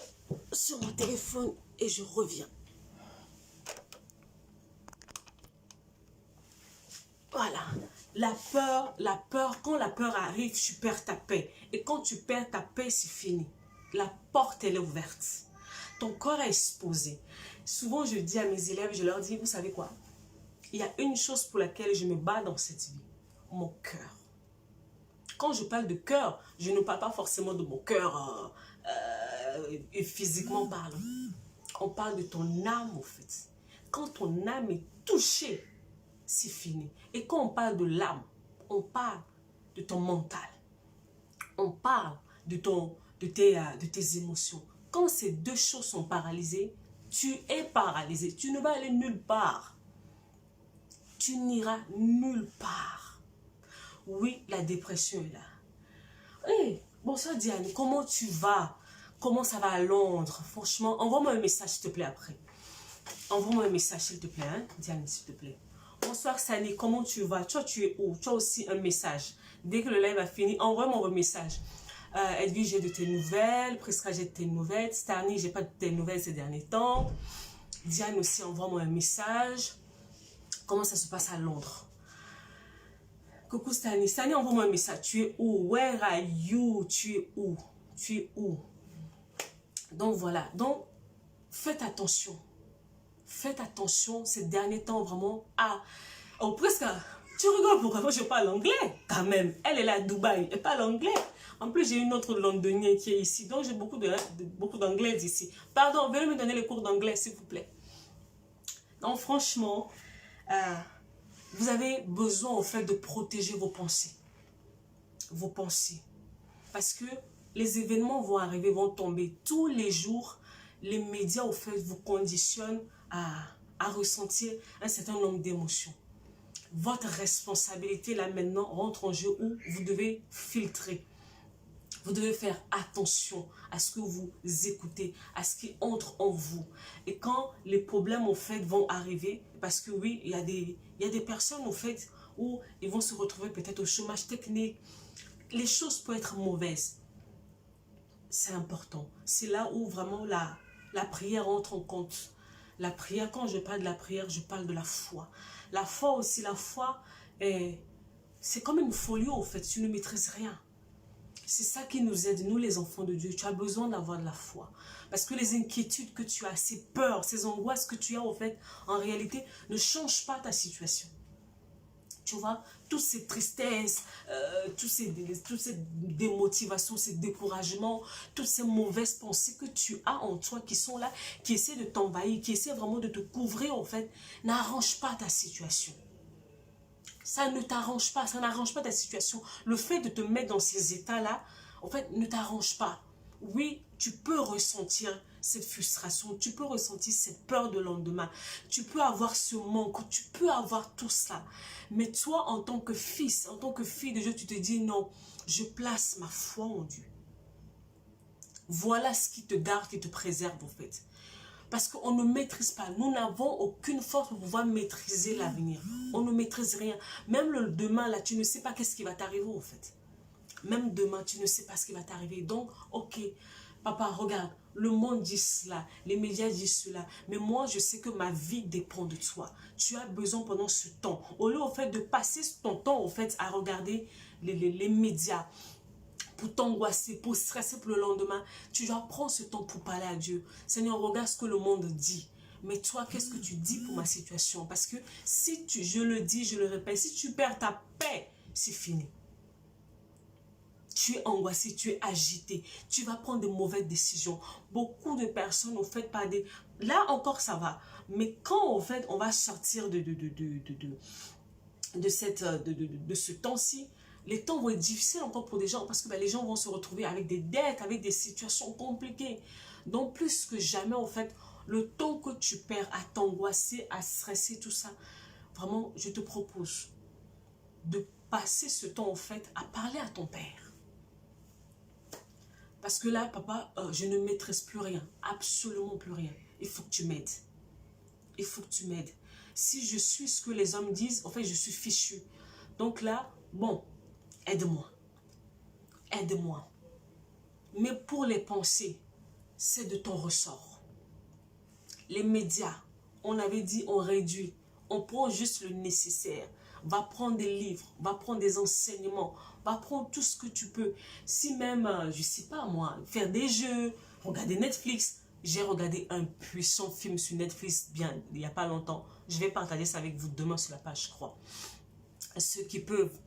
sur mon téléphone et je reviens. Voilà. La peur, quand la peur arrive, tu perds ta paix. Et quand tu perds ta paix, c'est fini. La porte, elle est ouverte. Ton corps est exposé. Souvent, je dis à mes élèves, je leur dis, vous savez quoi? Il y a une chose pour laquelle je me bats dans cette vie. Mon cœur. Quand je parle de cœur, je ne parle pas forcément de mon cœur physiquement parlant. On parle de ton âme, en fait. Quand ton âme est touchée, c'est fini. Et quand on parle de l'âme, on parle de ton mental. On parle de tes émotions. Quand ces deux choses sont paralysées, tu es paralysé. Tu ne vas aller nulle part. Tu n'iras nulle part. Oui, la dépression est là. Hey, bonsoir Diane, comment tu vas? Comment ça va à Londres? Franchement, envoie-moi un message s'il te plaît après. Envoie-moi un message s'il te plaît, hein, Diane, s'il te plaît. Bonsoir Sani, comment tu vas? Toi, tu es où? Tu as aussi un message. Dès que le live a fini, envoie-moi un message. Edwige, j'ai de tes nouvelles. Prisca, j'ai de tes nouvelles. Starny, j'ai pas de tes nouvelles ces derniers temps. Diane aussi, envoie-moi un message. Comment ça se passe à Londres? Coucou Stani. Stani, envoie-moi un message. Tu es où? Where are you? Tu es où? Tu es où? Donc voilà. Donc, faites attention. Faites attention ces derniers temps vraiment à... Oh, presque... Tu rigoles pourquoi moi je parle anglais? Quand même. Elle est là à Dubaï. Elle parle anglais. En plus, j'ai une autre londonienne qui est ici. Donc, j'ai beaucoup d'anglais ici. Pardon, veuillez me donner les cours d'anglais, s'il vous plaît. Donc, franchement, vous avez besoin, en fait, de protéger vos pensées. Vos pensées. Parce que les événements vont arriver, vont tomber. Tous les jours, les médias, en fait, vous conditionnent à ressentir un certain nombre d'émotions. Votre responsabilité, là, maintenant, rentre en jeu où vous devez filtrer. Vous devez faire attention à ce que vous écoutez, à ce qui entre en vous. Et quand les problèmes, en fait, vont arriver, parce que oui, il y a des personnes, en fait, où ils vont se retrouver peut-être au chômage technique. Les choses peuvent être mauvaises. C'est important. C'est là où vraiment la prière entre en compte. La prière, quand je parle de la prière, je parle de la foi. La foi aussi, la foi, c'est comme une folie, en fait. Tu ne maîtrises rien. C'est ça qui nous aide, nous les enfants de Dieu. Tu as besoin d'avoir de la foi. Parce que les inquiétudes que tu as, ces peurs, ces angoisses que tu as, en fait, en réalité, ne changent pas ta situation. Tu vois, toutes ces tristesses, toutes ces démotivations, ces découragements, toutes ces mauvaises pensées que tu as en toi qui sont là, qui essaient de t'envahir, qui essaient vraiment de te couvrir, en fait, n'arrange pas ta situation. Ça ne t'arrange pas, ça n'arrange pas ta situation. Le fait de te mettre dans ces états-là, en fait, ne t'arrange pas. Oui, tu peux ressentir cette frustration, tu peux ressentir cette peur de lendemain, tu peux avoir ce manque, tu peux avoir tout ça. Mais toi, en tant que fils, en tant que fille de Dieu, tu te dis non, je place ma foi en Dieu. Voilà ce qui te garde, qui te préserve en fait. Parce qu'on ne maîtrise pas. Nous n'avons aucune force pour pouvoir maîtriser l'avenir. On ne maîtrise rien. Même le demain, là, tu ne sais pas qu'est-ce qui va t'arriver, en fait. Même demain, tu ne sais pas ce qui va t'arriver. Donc, ok, papa, regarde, le monde dit cela, les médias disent cela. Mais moi, je sais que ma vie dépend de toi. Tu as besoin pendant ce temps. Au lieu, en fait, de passer ton temps, en fait, à regarder les médias, pour t'angoisser, pour stresser pour le lendemain, tu dois prendre ce temps pour parler à Dieu. Seigneur, regarde ce que le monde dit. Mais toi, qu'est-ce que tu dis pour ma situation? Parce que si je le dis, je le répète, si tu perds ta paix, c'est fini. Tu es angoissé, tu es agité, tu vas prendre de mauvaises décisions. Beaucoup de personnes ont fait par des... Là encore, ça va. Mais quand, en fait, on va sortir de ce temps-ci, les temps vont être difficiles encore pour des gens parce que les gens vont se retrouver avec des dettes, avec des situations compliquées. Donc, plus que jamais, en fait, le temps que tu perds à t'angoisser, à stresser, tout ça, vraiment, je te propose de passer ce temps, en fait, à parler à ton père. Parce que là, papa, je ne maîtrise plus rien, absolument plus rien. Il faut que tu m'aides. Il faut que tu m'aides. Si je suis ce que les hommes disent, en fait, je suis fichu. Donc là, bon, aide-moi. Aide-moi. Mais pour les pensées, c'est de ton ressort. Les médias, on avait dit on réduit. On prend juste le nécessaire. Va prendre des livres, va prendre des enseignements, va prendre tout ce que tu peux. Si même, je ne sais pas moi, faire des jeux, regarder Netflix. J'ai regardé un puissant film sur Netflix bien, il n'y a pas longtemps. Je vais partager ça avec vous demain sur la page, je crois. Ceux qui peuvent,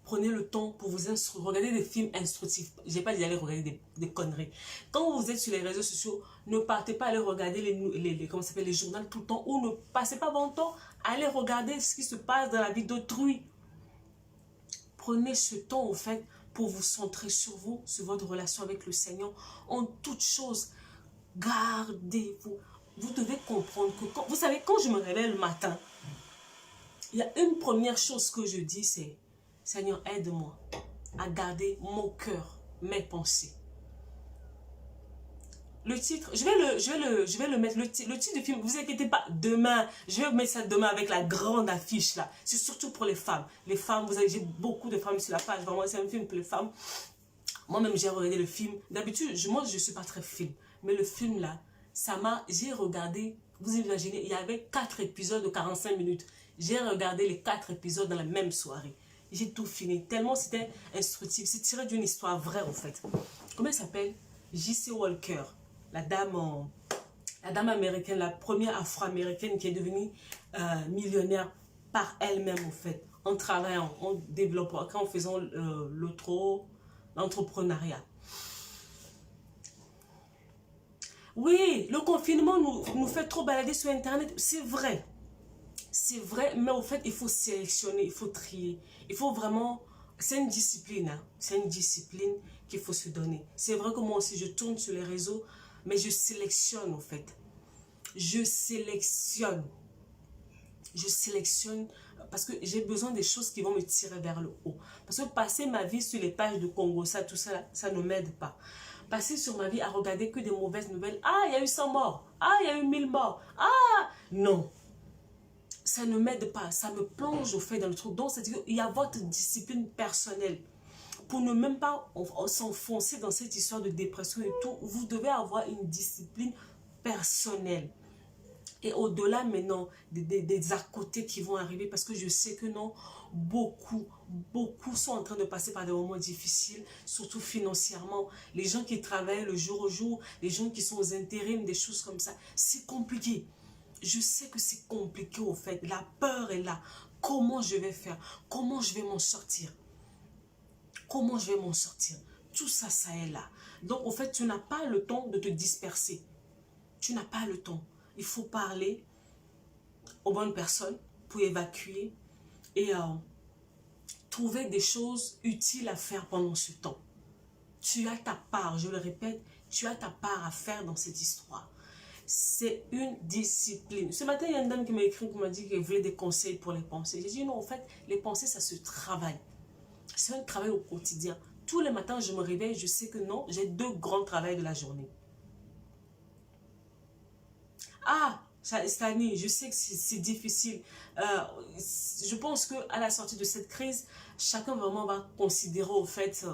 prenez le temps pour vous instruire. Regardez des films instructifs. Je n'ai pas dit d'aller regarder des conneries. Quand vous êtes sur les réseaux sociaux, ne partez pas aller regarder les journaux tout le temps ou ne passez pas bon temps à aller regarder ce qui se passe dans la vie d'autrui. Prenez ce temps, en fait, pour vous centrer sur vous, sur votre relation avec le Seigneur. En toute chose, gardez-vous. Vous devez comprendre que, vous savez, quand je me réveille le matin, il y a une première chose que je dis, c'est Seigneur, aide-moi à garder mon cœur, mes pensées. Le titre, je vais le mettre, le titre du film, vous inquiétez pas, demain, je vais mettre ça demain avec la grande affiche là. C'est surtout pour les femmes. Les femmes, j'ai beaucoup de femmes sur la page, vraiment, c'est un film pour les femmes. Moi-même, j'ai regardé le film. D'habitude, moi, je ne suis pas très film. Mais le film là, j'ai regardé, vous imaginez, il y avait 4 épisodes de 45 minutes. J'ai regardé les 4 épisodes dans la même soirée. J'ai tout fini. Tellement c'était instructif. C'est tiré d'une histoire vraie, en fait. Comment elle s'appelle? J.C. Walker. La dame américaine, la première afro-américaine qui est devenue millionnaire par elle-même, en fait. En travaillant, en développant, en faisant l'entrepreneuriat. Oui, le confinement nous fait trop balader sur Internet. C'est vrai. C'est vrai, mais au fait, il faut sélectionner, il faut trier. Il faut vraiment... C'est une discipline, hein. C'est une discipline qu'il faut se donner. C'est vrai que moi aussi, je tourne sur les réseaux, mais je sélectionne, au fait. Je sélectionne. Je sélectionne parce que j'ai besoin des choses qui vont me tirer vers le haut. Parce que passer ma vie sur les pages de Congo, ça, tout ça, ça ne m'aide pas. Passer sur ma vie à regarder que des mauvaises nouvelles. Ah, il y a eu 100 morts. Ah, il y a eu 1000 morts. Ah, non. Ça ne m'aide pas. Ça me plonge au fait dans le truc. Donc, c'est-à-dire qu'il y a votre discipline personnelle. Pour ne même pas s'enfoncer dans cette histoire de dépression et tout, vous devez avoir une discipline personnelle. Et au-delà maintenant des à côté qui vont arriver, parce que je sais que non, beaucoup sont en train de passer par des moments difficiles, surtout financièrement. Les gens qui travaillent le jour au jour, les gens qui sont aux intérims, des choses comme ça, c'est compliqué. Je sais que c'est compliqué au fait. La peur est là. Comment je vais faire? Comment je vais m'en sortir? Comment je vais m'en sortir? Tout ça, ça est là. Donc, au fait, tu n'as pas le temps de te disperser. Tu n'as pas le temps. Il faut parler aux bonnes personnes pour évacuer et trouver des choses utiles à faire pendant ce temps. Tu as ta part, je le répète, tu as ta part à faire dans cette histoire. C'est une discipline. Ce matin, il y a une dame qui m'a écrit, qui m'a dit qu'elle voulait des conseils pour les pensées. J'ai dit non, en fait, les pensées, ça se travaille. C'est un travail au quotidien. Tous les matins, je me réveille, je sais que non, j'ai 2 grands travails de la journée. Ah, Stani, je sais que c'est difficile. Je pense qu'à la sortie de cette crise, chacun vraiment va considérer au fait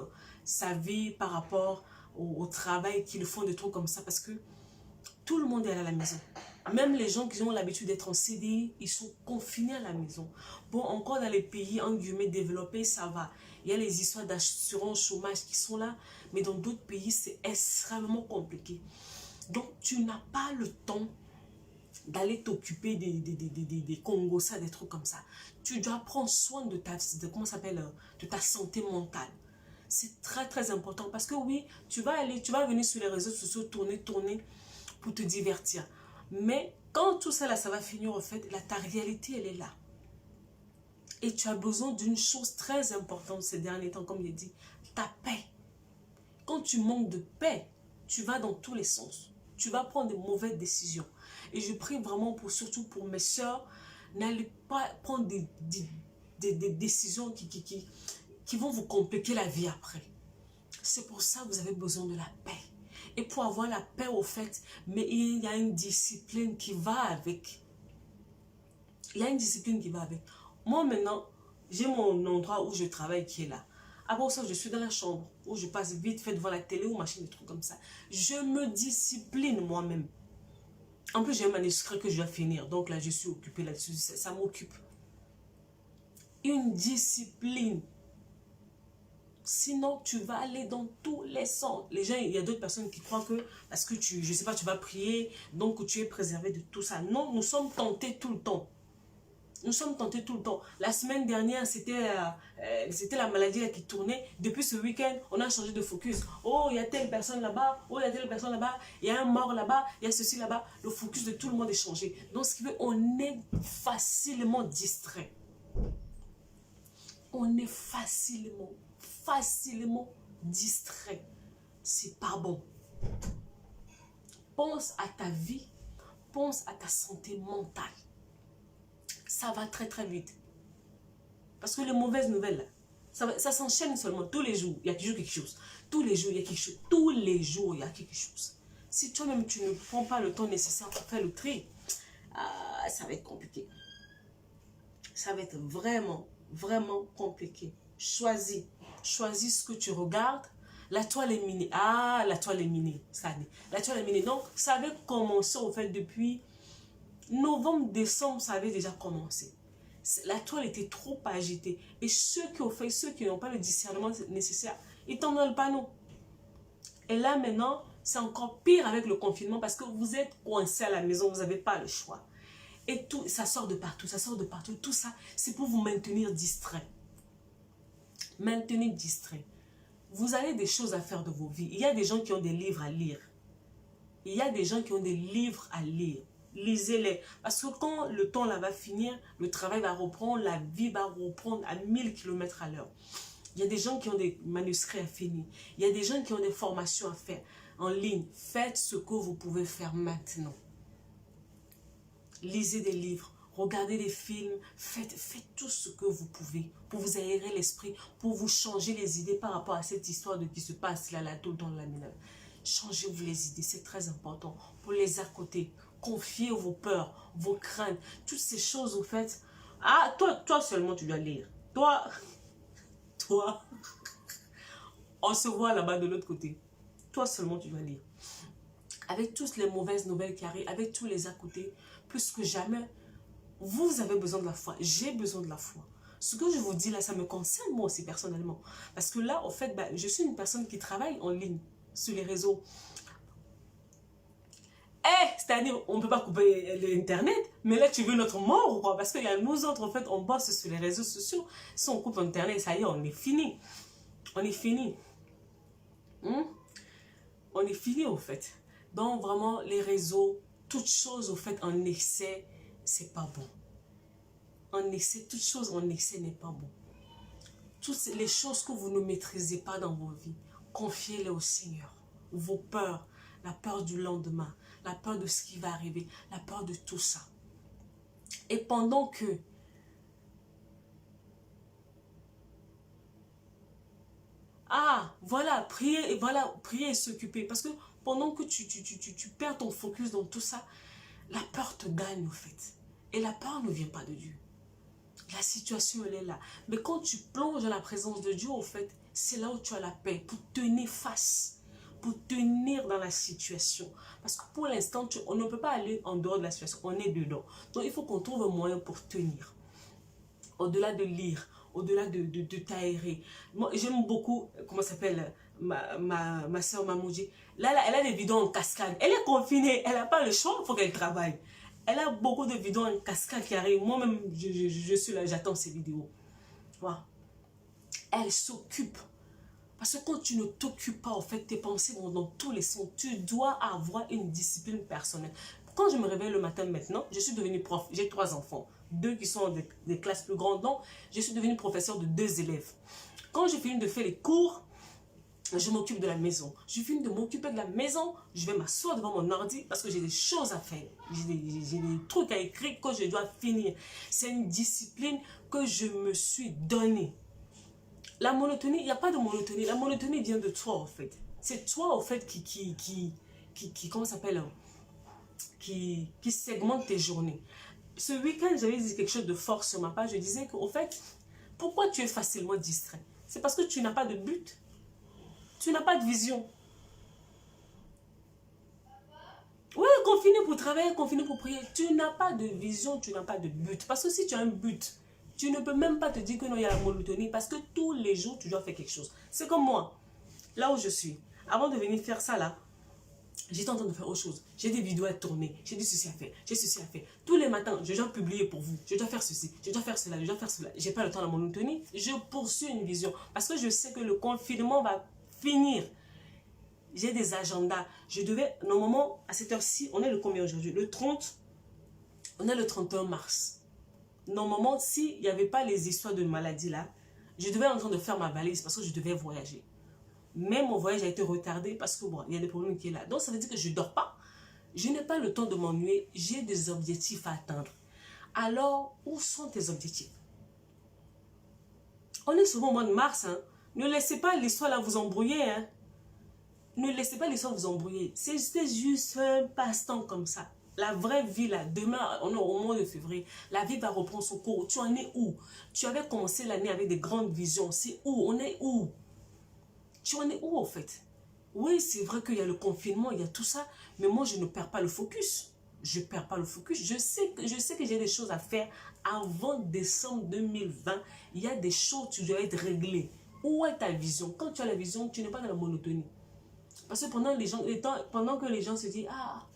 sa vie par rapport au travail qu'ils font, des trucs comme ça. Parce que tout le monde est à la maison. Même les gens qui ont l'habitude d'être en CDI, ils sont confinés à la maison. Bon, encore dans les pays, en guillemets, développés, ça va. Il y a les histoires d'assurance chômage qui sont là. Mais dans d'autres pays, c'est extrêmement compliqué. Donc, tu n'as pas le temps d'aller t'occuper des Congos, ça, des trucs comme ça. Tu dois prendre soin de comment ça s'appelle, de ta santé mentale. C'est très, très important. Parce que oui, tu vas venir sur les réseaux sociaux, tourner pour te divertir. Mais quand tout ça là, ça va finir en fait, ta réalité, elle est là. Et tu as besoin d'une chose très importante ces derniers temps, comme il est dit, ta paix. Quand tu manques de paix, tu vas dans tous les sens. Tu vas prendre de mauvaises décisions. Et je prie vraiment surtout pour mes soeurs, n'allez pas prendre des décisions qui vont vous compliquer la vie après. C'est pour ça que vous avez besoin de la paix. Et pour avoir la paix au fait, mais il y a une discipline qui va avec. Il y a une discipline qui va avec. Moi maintenant, j'ai mon endroit où je travaille qui est là. Après ça, je suis dans la chambre où je passe vite fait devant la télé ou machine, des trucs comme ça. Je me discipline moi-même. En plus, j'ai un manuscrit que je dois finir. Donc là, je suis occupée là-dessus. Ça m'occupe. Une discipline. Sinon, tu vas aller dans tous les sens. Les gens, il y a d'autres personnes qui croient que parce que je sais pas, tu vas prier, donc tu es préservé de tout ça. Non, nous sommes tentés tout le temps. Nous sommes tentés tout le temps. La semaine dernière, c'était la maladie là qui tournait. Depuis ce week-end, on a changé de focus. Oh, il y a telle personne là-bas. Oh, il y a telle personne là-bas. Il y a un mort là-bas. Il y a ceci là-bas. Le focus de tout le monde est changé. Donc, ce qui veut, on est facilement distrait. On est facilement distrait. C'est pas bon. Pense à ta vie. Pense à ta santé mentale. Ça va très très vite. Parce que les mauvaises nouvelles, ça s'enchaîne seulement. Tous les jours, il y a toujours quelque chose. Tous les jours, il y a quelque chose. Tous les jours, il y a quelque chose. Si toi-même, tu ne prends pas le temps nécessaire pour faire le tri, ça va être compliqué. Ça va être vraiment, vraiment compliqué. Choisis ce que tu regardes. La toile est minée. Ah, la toile est minée. La toile est minée. Donc, ça avait commencé, au fait, depuis novembre, décembre, ça avait déjà commencé. La toile était trop agitée. Et ceux qui ont fait, ceux qui n'ont pas le discernement nécessaire, ils tombent dans le panneau. Et là maintenant, c'est encore pire avec le confinement parce que vous êtes coincé à la maison, vous n'avez pas le choix. Et tout, ça sort de partout, ça sort de partout. Tout ça, c'est pour vous maintenir distrait. Maintenir distrait. Vous avez des choses à faire de vos vies. Il y a des gens qui ont des livres à lire. Il y a des gens qui ont des livres à lire. Lisez-les. Parce que quand le temps là va finir, le travail va reprendre, la vie va reprendre à 1000 km à l'heure. Il y a des gens qui ont des manuscrits à finir. Il y a des gens qui ont des formations à faire en ligne. Faites ce que vous pouvez faire maintenant. Lisez des livres, regardez des films, faites tout ce que vous pouvez pour vous aérer l'esprit, pour vous changer les idées par rapport à cette histoire de qui se passe là, tout le temps la mineure. Changez-vous les idées, c'est très important pour les accoter. Confiez vos peurs, vos craintes, toutes ces choses vous faites. Ah, toi seulement tu dois lire. Toi, on se voit là-bas de l'autre côté. Toi seulement tu dois lire. Avec toutes les mauvaises nouvelles qui arrivent, avec tous les à côté, plus que jamais, vous avez besoin de la foi. J'ai besoin de la foi. Ce que je vous dis là, ça me concerne moi aussi personnellement. Parce que là, en fait, je suis une personne qui travaille en ligne, sur les réseaux. C'est-à-dire, on ne peut pas couper l'Internet, mais là, tu veux notre mort ou quoi? Parce qu'il y a nous autres, en fait, on bosse sur les réseaux sociaux. Si on coupe Internet, ça y est, on est fini. On est fini. On est fini, en fait. Donc, vraiment, les réseaux, toutes choses, au fait, en excès, c'est pas bon. En excès, toute chose en excès n'est pas bon. Toutes les choses que vous ne maîtrisez pas dans vos vies, confiez-les au Seigneur. Vos peurs, la peur du lendemain, la peur de ce qui va arriver, la peur de tout ça. Et pendant que prier et s'occuper. Parce que pendant que tu perds ton focus dans tout ça, la peur te gagne au fait. Et la peur ne vient pas de Dieu. La situation, elle est là. Mais quand tu plonges dans la présence de Dieu, au fait, c'est là où tu as la paix pour tenir face, pour tenir dans la situation. Parce que pour l'instant, on ne peut pas aller en dehors de la situation. On est dedans. Donc, il faut qu'on trouve un moyen pour tenir. Au-delà de lire, au-delà de t'aérer. Moi, j'aime beaucoup, comment ça s'appelle, ma soeur Mamouji. Là, elle a des vidéos en cascade. Elle est confinée, elle n'a pas le choix, il faut qu'elle travaille. Elle a beaucoup de vidéos en cascade qui arrivent. Moi-même, je suis là, j'attends ces vidéos. Voilà. Elle s'occupe. Parce que quand tu ne t'occupes pas, en fait, tes pensées vont dans tous les sens. Tu dois avoir une discipline personnelle. Quand je me réveille le matin maintenant, je suis devenue prof. J'ai 3 enfants. 2 qui sont des classes plus grandes. Donc, je suis devenue professeure de 2 élèves. Quand je finis de faire les cours, je m'occupe de la maison. Je finis de m'occuper de la maison, je vais m'asseoir devant mon ordi parce que j'ai des choses à faire. J'ai des trucs à écrire que je dois finir. C'est une discipline que je me suis donnée. La monotonie, il n'y a pas de monotonie. La monotonie vient de toi, en fait. C'est toi, en fait, comment ça s'appelle, qui segmente tes journées. Ce week-end, j'avais dit quelque chose de fort sur ma page. Je disais qu'au fait, pourquoi tu es facilement distrait? C'est parce que tu n'as pas de but. Tu n'as pas de vision. Oui, confiné pour travailler, confiné pour prier. Tu n'as pas de vision, tu n'as pas de but. Parce que si tu as un but, tu ne peux même pas te dire que non, il y a la monotonie. Parce que tous les jours, tu dois faire quelque chose. C'est comme moi, là où je suis. Avant de venir faire ça là, j'étais en train de faire autre chose. J'ai des vidéos à tourner. J'ai des ceci à faire. J'ai ceci à faire. Tous les matins, je dois publier pour vous. Je dois faire ceci. Je dois faire cela. Je dois faire cela. J'ai pas le temps de la monotonie. Je poursuis une vision. Parce que je sais que le confinement va finir. J'ai des agendas. Je devais, normalement, à cette heure-ci, on est le combien aujourd'hui? Le 30. On est le 31 mars. Normalement, s'il n'y avait pas les histoires de maladie là, je devais être en train de faire ma valise parce que je devais voyager. Mais mon voyage a été retardé parce que bon, il y a des problèmes qui sont là. Donc ça veut dire que je ne dors pas. Je n'ai pas le temps de m'ennuyer. J'ai des objectifs à atteindre. Alors, où sont tes objectifs? On est souvent au mois de mars. Hein. Ne laissez pas l'histoire là vous embrouiller. Hein. Ne laissez pas l'histoire vous embrouiller. C'était juste un passe-temps comme ça. La vraie vie là, demain, on est au mois de février. La vie va reprendre son cours. Tu en es où? Tu avais commencé l'année avec des grandes visions. C'est où? On est où? Tu en es où en fait? Oui, c'est vrai qu'il y a le confinement, il y a tout ça. Mais moi, je ne perds pas le focus. je ne perds pas le focus. Je sais que j'ai des choses à faire avant décembre 2020. Il y a des choses qui doivent être réglées. Où est ta vision? Quand tu as la vision, tu n'es pas dans la monotonie. Parce que pendant que les gens se disent, ah,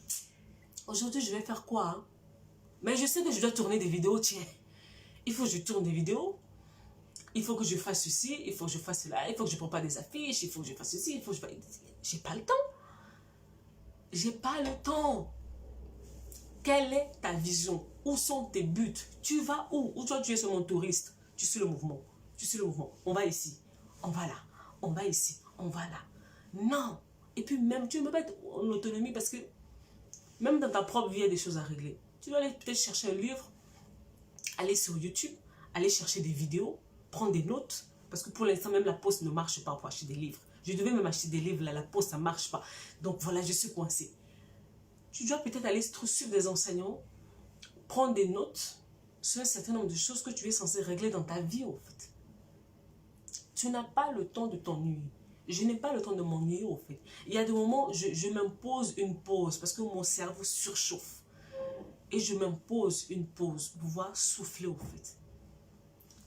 aujourd'hui je vais faire quoi, hein? Mais je sais que je dois tourner des vidéos, tiens. Il faut que je tourne des vidéos. Il faut que je fasse ceci, il faut que je fasse cela, il faut que je prépare des affiches, il faut que je fasse ceci, il faut que je fasse... J'ai pas le temps. J'ai pas le temps. Quelle est ta vision? Où sont tes buts? Tu vas où? Ou toi, tu es seulement touriste? Tu suis le mouvement. Tu suis le mouvement. On va ici. On va là. On va ici. On va là. Non. Et puis même, tu ne peux pas être en autonomie parce que même dans ta propre vie, il y a des choses à régler. Tu dois aller peut-être chercher un livre, aller sur YouTube, aller chercher des vidéos, prendre des notes. Parce que pour l'instant, même la poste ne marche pas pour acheter des livres. Je devais même acheter des livres, là, la poste, ça ne marche pas. Donc voilà, je suis coincée. Tu dois peut-être aller suivre des enseignants, prendre des notes sur un certain nombre de choses que tu es censé régler dans ta vie, en fait. Tu n'as pas le temps de t'ennuyer. Je n'ai pas le temps de m'ennuyer, en fait. Il y a des moments, je m'impose une pause parce que mon cerveau surchauffe. Et je m'impose une pause pour pouvoir souffler, en fait.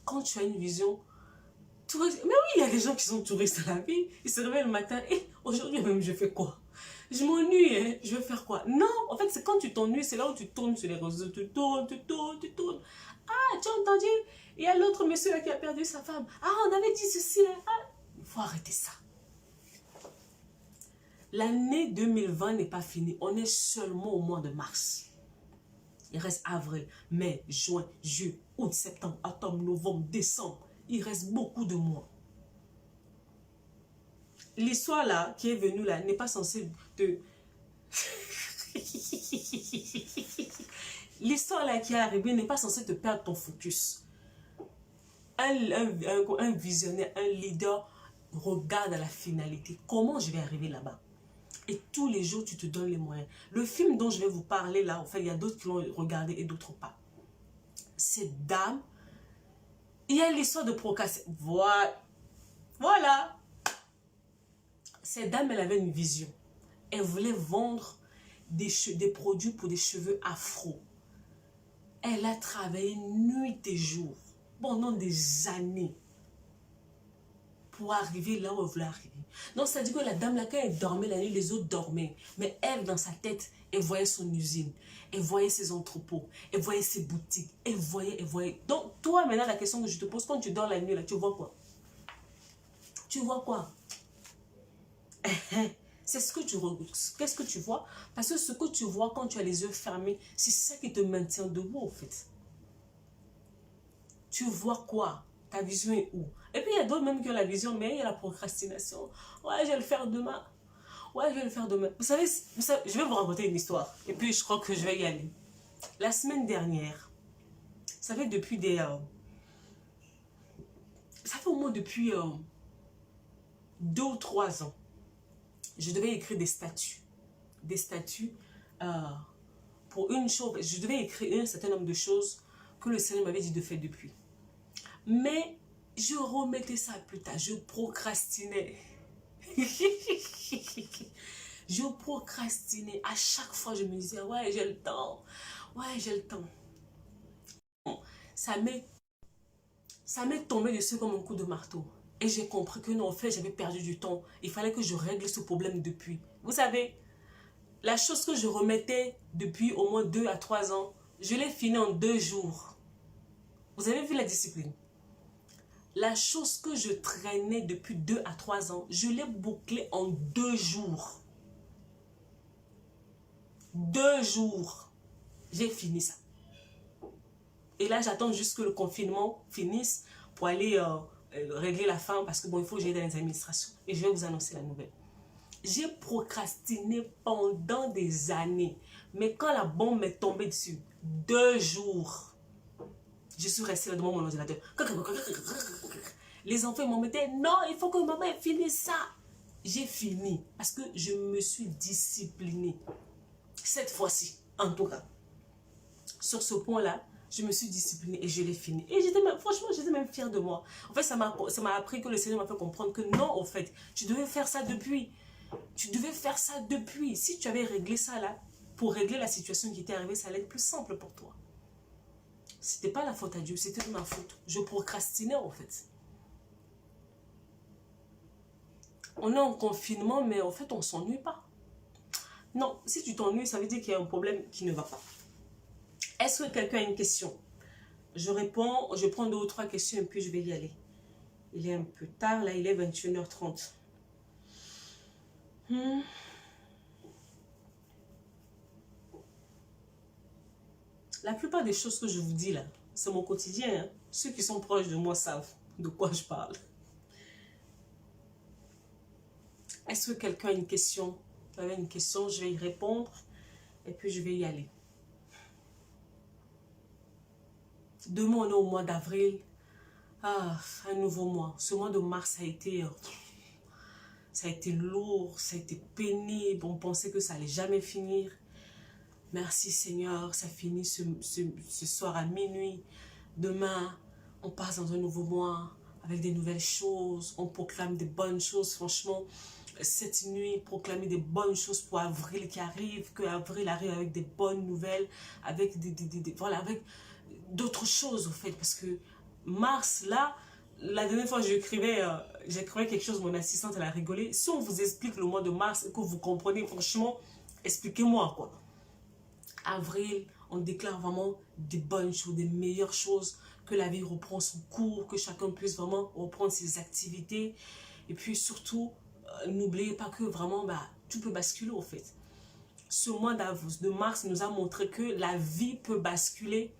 Quand tu as une vision... Mais oui, il y a des gens qui sont touristes à la vie. Ils se réveillent le matin et aujourd'hui même, je fais quoi? Je m'ennuie, hein? Je vais faire quoi? Non, en fait, c'est quand tu t'ennuies, c'est là où tu tournes sur les réseaux. Tu tournes, tu tournes, tu tournes. Ah, tu as entendu? Il y a l'autre monsieur là qui a perdu sa femme. Ah, on avait dit ceci. Hein? Ah, il faut arrêter ça. L'année 2020 n'est pas finie. On est seulement au mois de mars. Il reste avril, mai, juin, juillet, août, septembre, octobre, novembre, décembre. Il reste beaucoup de mois. L'histoire là, qui est venue là, n'est pas censée te... L'histoire là qui est arrivée n'est pas censée te perdre ton focus. Un visionnaire, un leader regarde à la finalité. Comment je vais arriver là-bas? Et tous les jours, tu te donnes les moyens. Le film dont je vais vous parler là, en fait, il y a d'autres qui l'ont regardé et d'autres pas. Cette dame, il y a l'histoire de procrastination. Voilà. Cette dame, elle avait une vision. Elle voulait vendre des produits pour des cheveux afro. Elle a travaillé nuit et jour pendant des années pour arriver là où elle voulait arriver. Donc, ça dit que la dame, là, quand elle dormait la nuit, les autres dormaient. Mais elle, dans sa tête, elle voyait son usine. Elle voyait ses entrepôts. Elle voyait ses boutiques. Elle voyait. Donc, toi, maintenant, la question que je te pose, quand tu dors la nuit, là, tu vois quoi? Tu vois quoi? C'est ce que tu regardes. Qu'est-ce que tu vois? Parce que ce que tu vois quand tu as les yeux fermés, c'est ça qui te maintient debout, en fait. Tu vois quoi? Ta vision est où? Et puis, il y a d'autres même qui ont la vision, mais il y a la procrastination. Ouais, je vais le faire demain. Ouais, je vais le faire demain. Vous savez, je vais vous raconter une histoire. Et puis, je crois que je vais y aller. La semaine dernière, ça fait depuis des... ça fait au moins depuis 2 ou 3 ans. Je devais écrire des statuts. Des statuts pour une chose. Je devais écrire un certain nombre de choses que le Seigneur m'avait dit de faire depuis. Mais je remettais ça plus tard. Je procrastinais. Je procrastinais. À chaque fois, je me disais, ouais, j'ai le temps. Ouais, j'ai le temps. Ça m'est tombé dessus comme un coup de marteau. Et j'ai compris que non, en fait, j'avais perdu du temps. Il fallait que je règle ce problème depuis. Vous savez, la chose que je remettais depuis au moins 2 à 3 ans, je l'ai fini en 2 jours. Vous avez vu la discipline? La chose que je traînais depuis 2 à 3 ans, je l'ai bouclée en 2 jours. 2 jours. J'ai fini ça. Et là, j'attends juste que le confinement finisse pour aller régler la fin parce que bon, il faut que j'aille dans les administrations. Et je vais vous annoncer la nouvelle. J'ai procrastiné pendant des années. Mais quand la bombe m'est tombée dessus, 2 jours, je suis restée là devant mon ordinateur. Les enfants m'ont dit, non, il faut que maman finisse ça. J'ai fini parce que je me suis disciplinée. Cette fois-ci, en tout cas. Sur ce point-là, je me suis disciplinée et je l'ai fini. Et franchement, j'étais même fière de moi. En fait, ça m'a appris que le Seigneur m'a fait comprendre que non, en fait, tu devais faire ça depuis. Tu devais faire ça depuis. Si tu avais réglé ça là, pour régler la situation qui était arrivée, ça allait être plus simple pour toi. C'était pas la faute à Dieu, c'était de ma faute. Je procrastinais en fait. On est en confinement, mais en fait, on s'ennuie pas. Non, si tu t'ennuies, ça veut dire qu'il y a un problème qui ne va pas. Est-ce que quelqu'un a une question? Je réponds, je prends 2 ou 3 questions et puis je vais y aller. Il est un peu tard, là, il est 21h30. La plupart des choses que je vous dis là, c'est mon quotidien. Hein. Ceux qui sont proches de moi savent de quoi je parle. Est-ce que quelqu'un a une question? Vous avez une question, je vais y répondre et puis je vais y aller. Demain, on est au mois d'avril. Ah, un nouveau mois. Ce mois de mars a été lourd, ça a été pénible. On pensait que ça allait jamais finir. Merci Seigneur, ça finit ce soir à minuit. Demain, on passe dans un nouveau mois avec des nouvelles choses. On proclame des bonnes choses. Franchement, cette nuit, proclamer des bonnes choses pour avril qui arrive. Que avril arrive avec des bonnes nouvelles, avec voilà, avec d'autres choses au fait. Parce que mars, là, la dernière fois j'écrivais quelque chose, mon assistante elle a rigolé. Si on vous explique le mois de mars et que vous comprenez, franchement, expliquez-moi quoi. Avril, on déclare vraiment des bonnes choses, des meilleures choses, que la vie reprend son cours, que chacun puisse vraiment reprendre ses activités. Et puis surtout, n'oubliez pas que vraiment, tout peut basculer au fait. Ce mois de mars nous a montré que la vie peut basculer.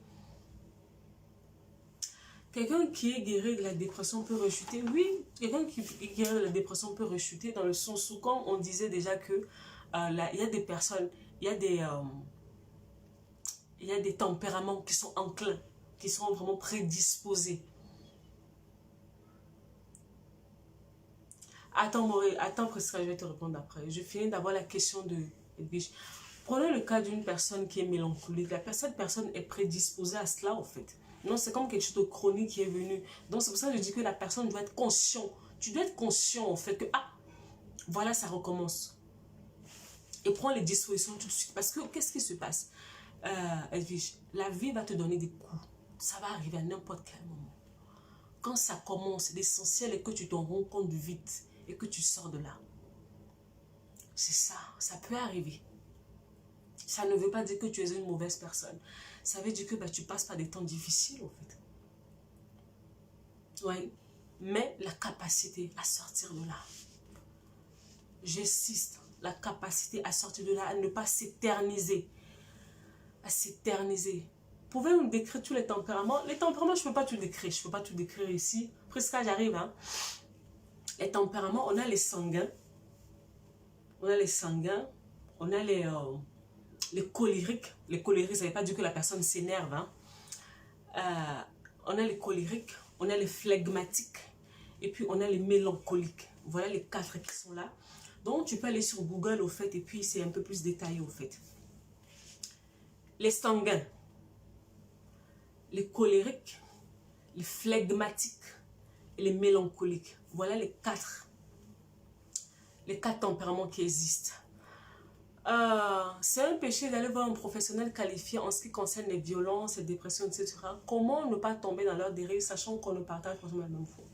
Quelqu'un qui est guéri de la dépression peut rechuter. Oui, quelqu'un qui est guéri de la dépression peut rechuter dans le sens où, comme on disait déjà que il y a des personnes, il y a des tempéraments qui sont enclins, qui sont vraiment prédisposés. Attends, Maurice, attends, Prisca, je vais te répondre après. Je finis d'avoir la question de Edwige. Prenez le cas d'une personne qui est mélancolique. Cette personne est prédisposée à cela, en fait. Non, c'est comme quelque chose de chronique qui est venu. Donc, c'est pour ça que je dis que la personne doit être conscient. Tu dois être conscient, en fait, que, voilà, ça recommence. Et prends les dispositions tout de suite. Parce que, qu'est-ce qui se passe? Edwige, la vie va te donner des coups. Ça va arriver à n'importe quel moment. Quand ça commence, l'essentiel est que tu t'en rends compte vite et que tu sors de là. C'est ça, ça peut arriver. Ça ne veut pas dire que tu es une mauvaise personne. Ça veut dire que tu passes par des temps difficiles, en fait. Oui, mais la capacité à sortir de là. J'insiste, la capacité à sortir de là, à ne pas s'éterniser. À s'éterniser. Pouvez-vous me décrire tous les tempéraments? Les tempéraments, je ne peux pas tout décrire. Je ne peux pas tout décrire ici. Presque j'arrive. Hein. Les tempéraments, on a les sanguins. On a les sanguins. On a les colériques. Les colériques, ça ne veut pas dire que la personne s'énerve. Hein. On a les colériques. On a les flegmatiques. Et puis, on a les mélancoliques. Voilà les 4 qui sont là. Donc, tu peux aller sur Google, au fait. Et puis, c'est un peu plus détaillé, au fait. Les sanguins. Les colériques, les flegmatiques et les mélancoliques. Voilà les 4 tempéraments qui existent. C'est un péché d'aller voir un professionnel qualifié en ce qui concerne les violences, les dépressions, etc. Comment ne pas tomber dans leur dérive, sachant qu'on ne partage pas la même foi?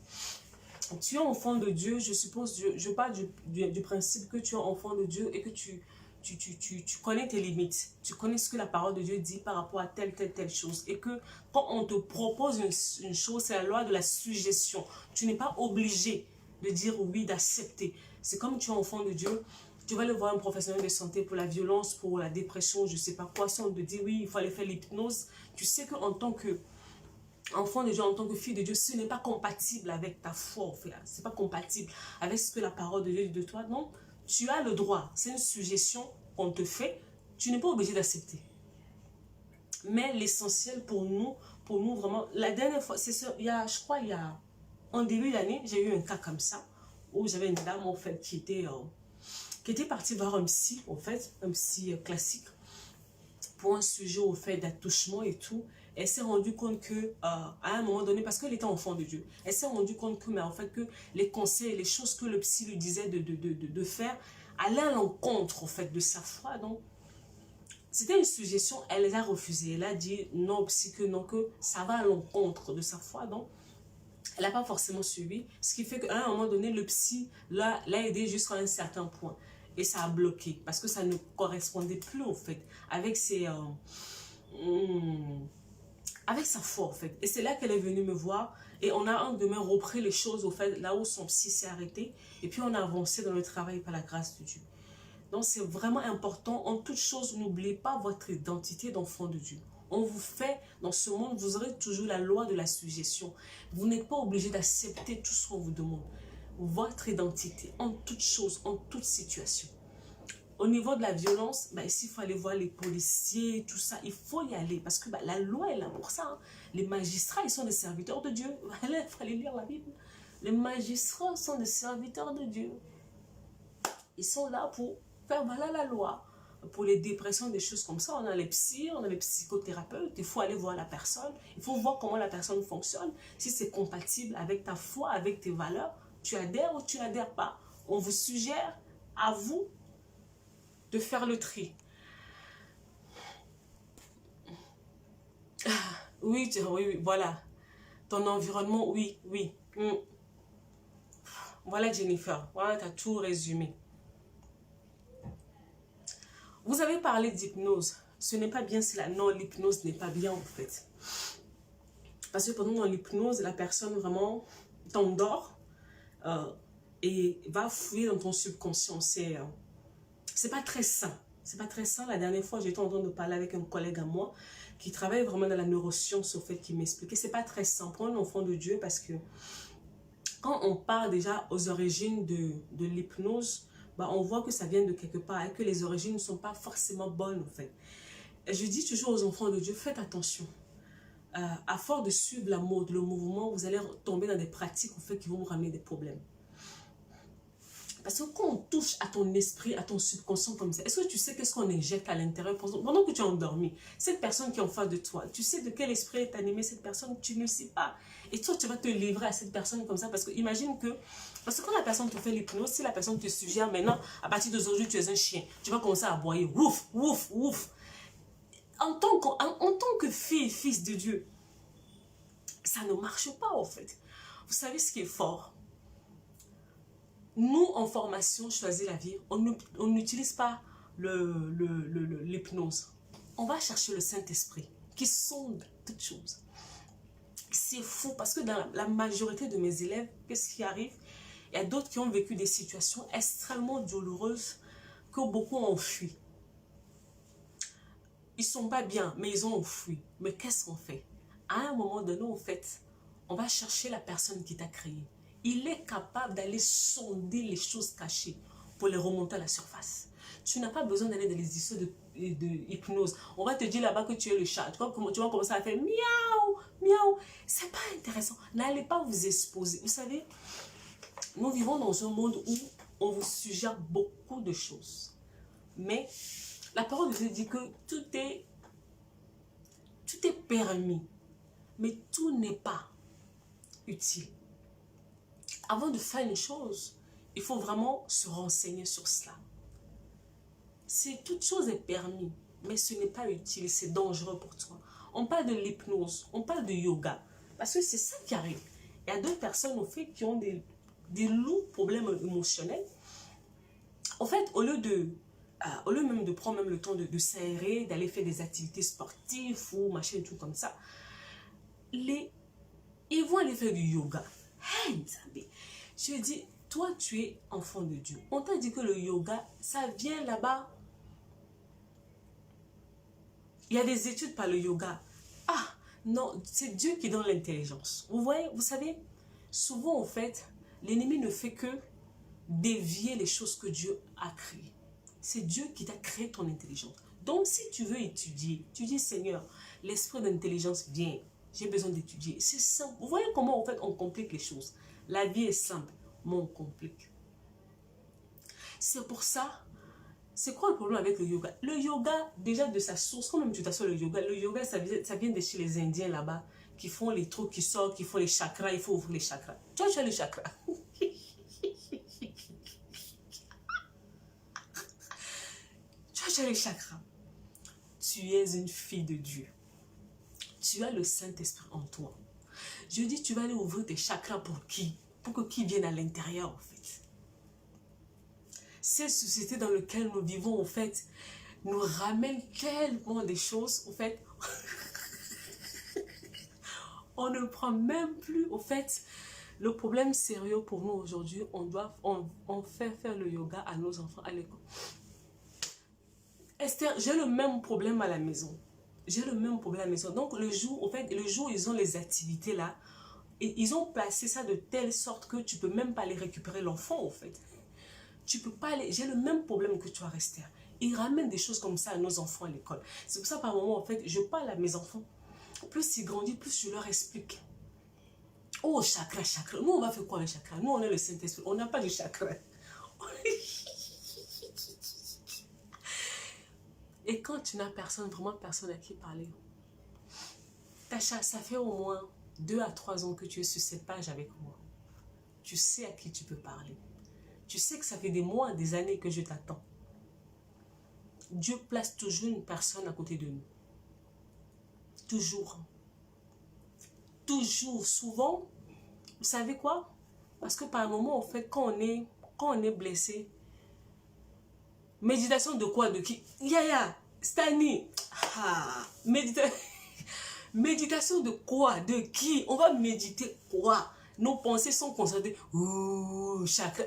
Tu es enfant de Dieu, je suppose, je parle du principe que tu es enfant de Dieu et que tu connais tes limites, tu connais ce que la parole de Dieu dit par rapport à telle chose, et que quand on te propose une chose, c'est la loi de la suggestion. Tu n'es pas obligé de dire oui, d'accepter. C'est comme tu es enfant de Dieu, tu vas aller voir un professionnel de santé pour la violence, pour la dépression, je ne sais pas quoi. Si on te dit oui, il faut aller faire l'hypnose, tu sais qu'en tant que enfant de Dieu, en tant que fille de Dieu, ce n'est pas compatible avec ta foi, en fait. Ce n'est pas compatible avec ce que la parole de Dieu dit de toi. Donc, tu as le droit, c'est une suggestion qu'on te fait, tu n'es pas obligé d'accepter. Mais l'essentiel pour nous vraiment, la dernière fois, c'est sûr, je crois, en début d'année, j'ai eu un cas comme ça, où j'avais une dame, en fait, qui était partie voir un psy, en fait, un psy classique, pour un sujet, au fait, d'attouchement et tout. Elle s'est rendue compte que, à un moment donné, parce qu'elle était enfant de Dieu, elle s'est rendue compte que, mais en fait, que les conseils, les choses que le psy lui disait de faire, allaient à l'encontre, en fait, de sa foi. Donc, C'était une suggestion, elle les a refusées. Elle a dit non au psy, que non, que ça va à l'encontre de sa foi. Donc, elle n'a pas forcément suivi. Ce qui fait qu'à un moment donné, le psy l'a aidé jusqu'à un certain point. Et ça a bloqué parce que ça ne correspondait plus, en fait, avec ses... avec sa foi, en fait. Et c'est là qu'elle est venue me voir. Et on a un demain repris les choses, au fait, là où son psy s'est arrêté. Et puis, on a avancé dans le travail par la grâce de Dieu. Donc, c'est vraiment important. En toute chose, n'oubliez pas votre identité d'enfant de Dieu. On vous fait, dans ce monde, vous aurez toujours la loi de la suggestion. Vous n'êtes pas obligé d'accepter tout ce qu'on vous demande. Votre identité, en toute chose, en toute situation. Au niveau de la violence, ici, il faut aller voir les policiers, tout ça. Il faut y aller parce que la loi est là pour ça. Hein. Les magistrats, ils sont des serviteurs de Dieu. Il fallait lire la Bible. Les magistrats sont des serviteurs de Dieu. Ils sont là pour faire voilà la loi. Pour les dépressions, des choses comme ça, on a les psys, on a les psychothérapeutes. Il faut aller voir la personne. Il faut voir comment la personne fonctionne. Si c'est compatible avec ta foi, avec tes valeurs, tu adhères ou tu adhères pas. On vous suggère à vous de faire le tri. Oui, oui, voilà. Ton environnement, oui. Voilà, Jennifer. Voilà, tu as tout résumé. Vous avez parlé d'hypnose. Ce n'est pas bien cela. Non, l'hypnose n'est pas bien, en fait. Parce que pendant l'hypnose, la personne vraiment t'endort et va fouiller dans ton subconscient. C'est pas très sain. C'est pas très sain. La dernière fois, j'étais en train de parler avec un collègue à moi qui travaille vraiment dans la neuroscience, au fait, qui m'expliquait. C'est pas très sain pour un enfant de Dieu parce que quand on part déjà aux origines de l'hypnose, on voit que ça vient de quelque part et que les origines ne sont pas forcément bonnes, en fait. Et je dis toujours aux enfants de Dieu, faites attention. À force de suivre la mode, le mouvement, vous allez tomber dans des pratiques, en fait, qui vont vous ramener des problèmes. Parce que quand on touche à ton esprit, à ton subconscient comme ça, est-ce que tu sais qu'est-ce qu'on injecte à l'intérieur pendant que tu es endormi? Cette personne qui est en face de toi, tu sais de quel esprit est animée cette personne? Tu ne le sais pas. Et toi, tu vas te livrer à cette personne comme ça parce que imagine que... Parce que quand la personne te fait l'hypnose, si la personne te suggère maintenant, à partir d'aujourd'hui, tu es un chien, tu vas commencer à aboyer. Ouf, ouf, ouf. En tant que fille, fils de Dieu, ça ne marche pas en fait. Vous savez ce qui est fort? Nous, en formation Choisis la vie, on n'utilise pas l'hypnose. On va chercher le Saint-Esprit qui sonde toutes choses. C'est fou parce que dans la majorité de mes élèves, qu'est-ce qui arrive? Il y a d'autres qui ont vécu des situations extrêmement douloureuses que beaucoup ont fui. Ils ne sont pas bien, mais ils ont fui. Mais qu'est-ce qu'on fait? À un moment donné, en fait, on va chercher la personne qui t'a créé. Il est capable d'aller sonder les choses cachées pour les remonter à la surface. Tu n'as pas besoin d'aller dans les histoires de hypnose. On va te dire là-bas que tu es le chat. Tu vas commencer à faire miaou, miaou. C'est pas intéressant. N'allez pas vous exposer. Vous savez, nous vivons dans un monde où on vous suggère beaucoup de choses. Mais la parole de Dieu dit que tout est permis. Mais tout n'est pas utile. Avant de faire une chose, il faut vraiment se renseigner sur cela. Toute chose est permis, mais ce n'est pas utile, c'est dangereux pour toi. On parle de l'hypnose, on parle de yoga, parce que c'est ça qui arrive. Il y a d'autres personnes, au fait, qui ont des lourds problèmes émotionnels. En fait, au lieu même de prendre même le temps de s'aérer, d'aller faire des activités sportives ou machin, tout comme ça, ils vont aller faire du yoga. Hey, je dis, toi, tu es enfant de Dieu. On t'a dit que le yoga, ça vient là-bas. Il y a des études par le yoga. Ah, non, c'est Dieu qui donne l'intelligence. Vous voyez, vous savez, souvent, en fait, l'ennemi ne fait que dévier les choses que Dieu a créées. C'est Dieu qui t'a créé ton intelligence. Donc, si tu veux étudier, tu dis, Seigneur, l'esprit d'intelligence vient. J'ai besoin d'étudier. C'est simple. Vous voyez comment, en fait, on complique les choses. La vie est simple, mais on complique. C'est pour ça, c'est quoi le problème avec le yoga? Le yoga, déjà de sa source, quand même tu t'assois le yoga, ça vient de chez les Indiens là-bas, qui font les trucs, qui sortent, qui font les chakras, il faut ouvrir les chakras. Tu as les chakras. Tu as les chakras. tu es une fille de Dieu. Tu as le Saint-Esprit en toi. Je dis, tu vas aller ouvrir tes chakras pour qui? Pour que qui vienne à l'intérieur, en fait. Cette société dans laquelle nous vivons, en fait, nous ramène tellement des choses, en fait. On ne prend même plus, en fait, le problème sérieux pour nous aujourd'hui, on fait faire le yoga à nos enfants à l'école. Esther, j'ai le même problème à la maison. J'ai le même problème à la maison. Donc, le jour où ils ont les activités là, et ils ont placé ça de telle sorte que tu peux même pas aller récupérer l'enfant, en fait. Tu peux pas aller... J'ai le même problème que toi, Esther. Ils ramènent des choses comme ça à nos enfants à l'école. C'est pour ça, par moment, en fait, je parle à mes enfants. Plus ils grandissent, plus je leur explique. Oh, chakra, chakra. Nous, on va faire quoi avec chakra? Nous, on est le Saint-Esprit. On n'a pas de chakra. Et quand tu n'as personne, vraiment personne à qui parler. Tacha, ça fait au moins 2 à 3 ans que tu es sur cette page avec moi. Tu sais à qui tu peux parler. Tu sais que ça fait des mois, des années que je t'attends. Dieu place toujours une personne à côté de nous. Toujours. Toujours. Souvent, vous savez quoi? Parce que par moment, en fait, quand on est blessé, méditation de quoi? De qui? Yaya, Stani. Ah, méditation de quoi? De qui? On va méditer quoi? Nos pensées sont concentrées. Ouh, chakra.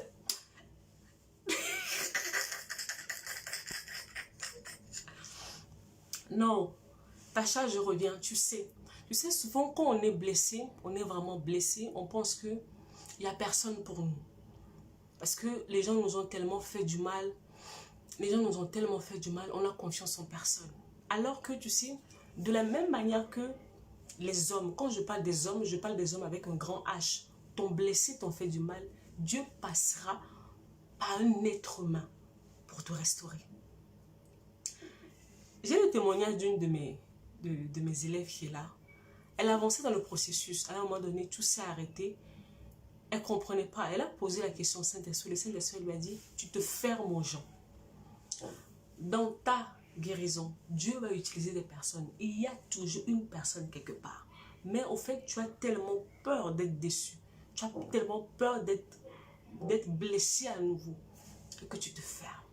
Non, Tacha, je reviens, tu sais. Tu sais, souvent quand on est blessé, on est vraiment blessé, on pense qu'il n'y a personne pour nous. Parce que les gens nous ont tellement fait du mal. Les gens nous ont tellement fait du mal, on a confiance en personne. Alors que, tu sais, de la même manière que les hommes, quand je parle des hommes, je parle des hommes avec un grand H. T'ont blessé, t'ont fait du mal, Dieu passera par un être humain pour te restaurer. J'ai le témoignage d'une de mes élèves qui est là. Elle avançait dans le processus. À un moment donné, tout s'est arrêté. Elle ne comprenait pas. Elle a posé la question au Saint-Esprit. Le Saint-Esprit lui a dit, tu te fermes aux gens. Dans ta guérison, Dieu va utiliser des personnes. Il y a toujours une personne quelque part. Mais au fait, tu as tellement peur d'être déçu. Tu as tellement peur d'être blessé à nouveau que tu te fermes.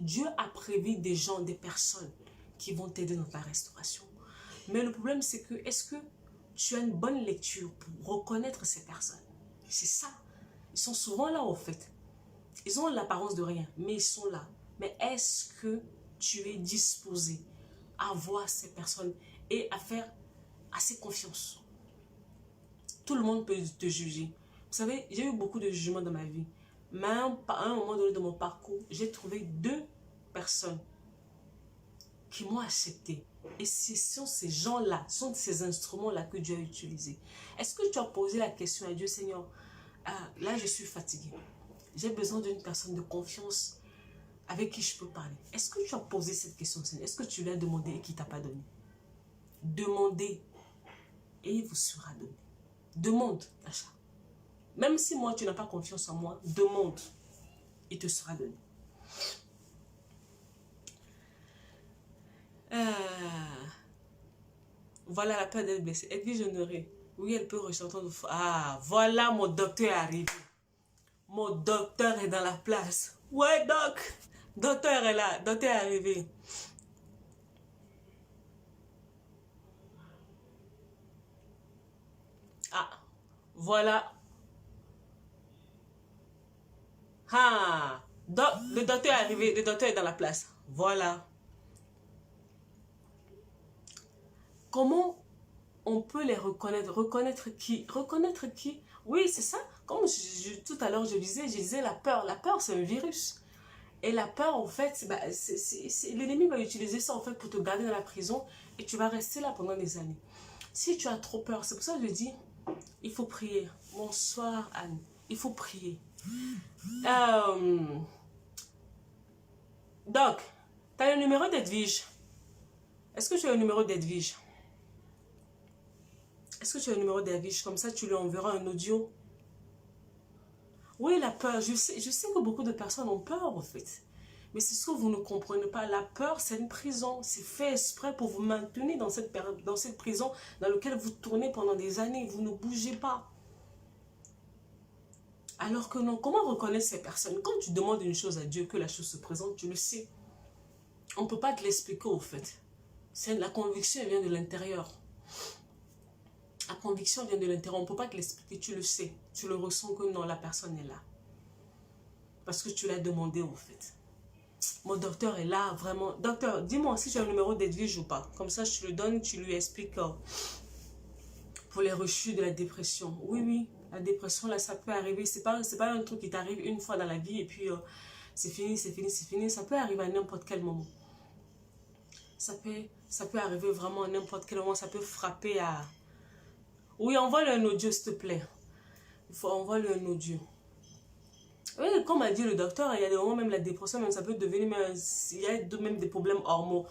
Dieu a prévu des gens, des personnes qui vont t'aider dans ta restauration. Mais le problème, c'est que, est-ce que tu as une bonne lecture pour reconnaître ces personnes? C'est ça. Ils sont souvent là, en fait. Ils ont l'apparence de rien, mais ils sont là. Mais est-ce que tu es disposé à voir ces personnes et à faire assez confiance? Tout le monde peut te juger. Vous savez, j'ai eu beaucoup de jugements dans ma vie. Mais à un moment donné de mon parcours, j'ai trouvé 2 personnes qui m'ont accepté. Et ce sont ces gens-là, sont ces instruments-là que Dieu a utilisés. Est-ce que tu as posé la question à Dieu, Seigneur, là je suis fatiguée. J'ai besoin d'une personne de confiance avec qui je peux parler. Est-ce que tu as posé cette question, Seigneur? Est-ce que tu l'as demandé et qu'il ne t'a pas donné? Demandez et il vous sera donné. Demande, Tacha. Même si moi, tu n'as pas confiance en moi, demande. Il te sera donné. Voilà la peur d'être blessée. Edwige Honoré. Oui, elle peut ressentir. Ah, voilà, mon docteur est arrivé. Mon docteur est dans la place. Ouais, doc. Docteur est là. Docteur est arrivé. Ah, voilà. Ah, le docteur est arrivé. Le docteur est dans la place. Voilà. Comment on peut les reconnaître? Reconnaître qui? Reconnaître qui? Oui, c'est ça. Comme tout à l'heure je disais la peur. La peur, c'est un virus. Et la peur, en fait, bah, l'ennemi va utiliser ça en fait pour te garder dans la prison et tu vas rester là pendant des années. Si tu as trop peur, c'est pour ça que je dis, il faut prier. Bonsoir Anne. Il faut prier. Doc, tu as le numéro d'Edwige? Est-ce que tu as le numéro d'Edwige? Est-ce que tu as le numéro d'Edwige? Comme ça, tu lui enverras un audio. Oui, la peur. Je sais que beaucoup de personnes ont peur, en fait. Mais c'est ce que vous ne comprenez pas. La peur, c'est une prison. C'est fait exprès pour vous maintenir dans cette prison dans laquelle vous tournez pendant des années. Vous ne bougez pas. Alors que non, comment reconnaître ces personnes? Quand tu demandes une chose à Dieu, que la chose se présente, tu le sais. On ne peut pas te l'expliquer au fait. La conviction, elle vient de l'intérieur. La conviction vient de l'intérieur. On ne peut pas te l'expliquer, tu le sais. Tu le ressens que non, la personne est là. Parce que tu l'as demandé au fait. Mon docteur est là, vraiment. Docteur, dis-moi si j'ai un numéro d'Edwige ou pas. Comme ça, je te le donne, tu lui expliques pour les rechutes de la dépression. Oui, oui, la dépression, là, ça peut arriver. C'est pas un truc qui t'arrive une fois dans la vie et puis c'est fini, c'est fini, c'est fini. Ça peut arriver à n'importe quel moment. Ça peut arriver vraiment à n'importe quel moment. Ça peut frapper à... Oui, envoie-le un audio, s'il te plaît. Il faut envoyer un audio. Oui, comme a dit le docteur, il y a des moments, même la dépression, même ça peut devenir, il y a même des problèmes hormonaux.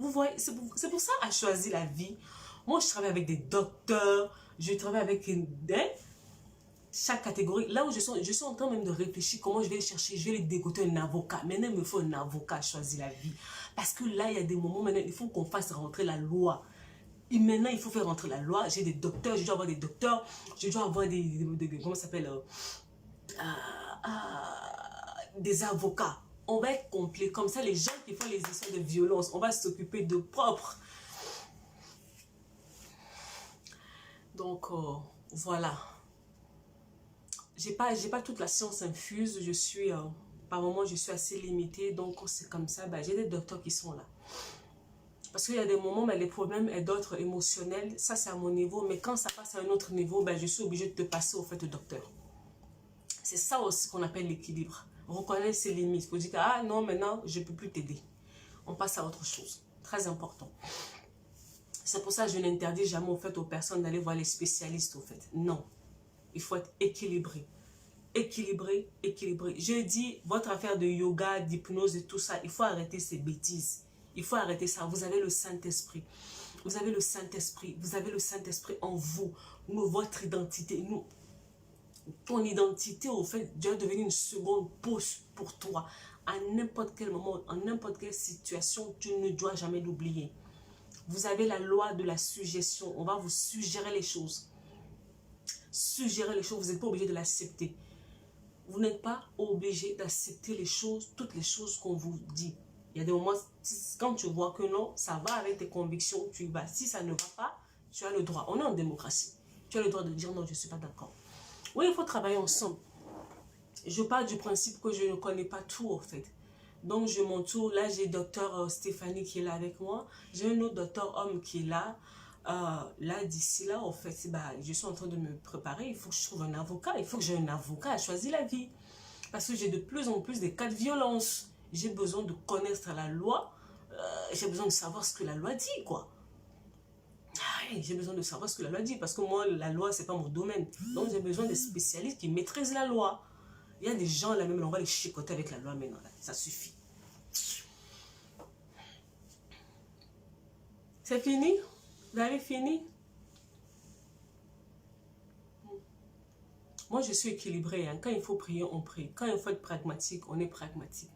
Vous voyez, c'est pour ça qu'elle a choisi la vie. Moi, je travaille avec des docteurs, je travaille avec chaque catégorie. Là où je suis en train même de réfléchir comment je vais chercher, je vais les dégoter un avocat. Maintenant, il me faut un avocat à choisir la vie. Parce que là, il y a des moments, maintenant, il faut qu'on fasse rentrer la loi. Et maintenant, il faut faire rentrer la loi. J'ai des docteurs, je dois avoir des docteurs, je dois avoir comment ça s'appelle des avocats. On va être complet. Comme ça, les gens qui font les histoires de violence, on va s'occuper de propre. Donc, voilà. J'ai pas toute la science infuse. Je suis, par moment, je suis assez limitée. Donc, c'est comme ça. Ben, j'ai des docteurs qui sont là. Parce qu'il y a des moments, mais les problèmes et d'autres émotionnels, ça c'est à mon niveau. Mais quand ça passe à un autre niveau, ben, je suis obligée de te passer au fait au docteur. C'est ça aussi qu'on appelle l'équilibre. Reconnaître ses limites. Il faut dire que, ah non, maintenant, je ne peux plus t'aider. On passe à autre chose. Très important. C'est pour ça que je n'interdis jamais au fait aux personnes d'aller voir les spécialistes au fait. Non. Il faut être équilibré. Équilibré, équilibré. Je dis, votre affaire de yoga, d'hypnose et tout ça, il faut arrêter ces bêtises. Il faut arrêter ça. Vous avez le Saint-Esprit. Vous avez le Saint-Esprit. Vous avez le Saint-Esprit en vous. Nous, votre identité. Nous, ton identité, au fait, doit devenir une seconde pause pour toi. À n'importe quel moment, en n'importe quelle situation, tu ne dois jamais l'oublier. Vous avez la loi de la suggestion. On va vous suggérer les choses. Suggérer les choses, vous n'êtes pas obligé de l'accepter. Vous n'êtes pas obligé d'accepter les choses, toutes les choses qu'on vous dit. Il y a des moments, quand tu vois que non, ça va avec tes convictions, tu y vas. Si ça ne va pas, tu as le droit. On est en démocratie. Tu as le droit de dire non, je ne suis pas d'accord. Oui, il faut travailler ensemble. Je parle du principe que je ne connais pas tout, en fait. Donc, je m'entoure. Là, j'ai docteur Stéphanie qui est là avec moi. J'ai un autre docteur homme qui est là. Là, d'ici là, en fait, bah, je suis en train de me préparer. Il faut que je trouve un avocat. Il faut que j'ai un avocat à choisir la vie. Parce que j'ai de plus en plus des cas de violence. J'ai besoin de connaître la loi. J'ai besoin de savoir ce que la loi dit, quoi. J'ai besoin de savoir ce que la loi dit. Parce que moi, la loi, c'est pas mon domaine. Donc, j'ai besoin des spécialistes qui maîtrisent la loi. Il y a des gens, là même, on va les chicoter avec la loi maintenant. Là. Ça suffit. C'est fini? Vous avez fini? Moi, je suis équilibrée. Hein. Quand il faut prier, on prie. Quand il faut être pragmatique, on est pragmatique.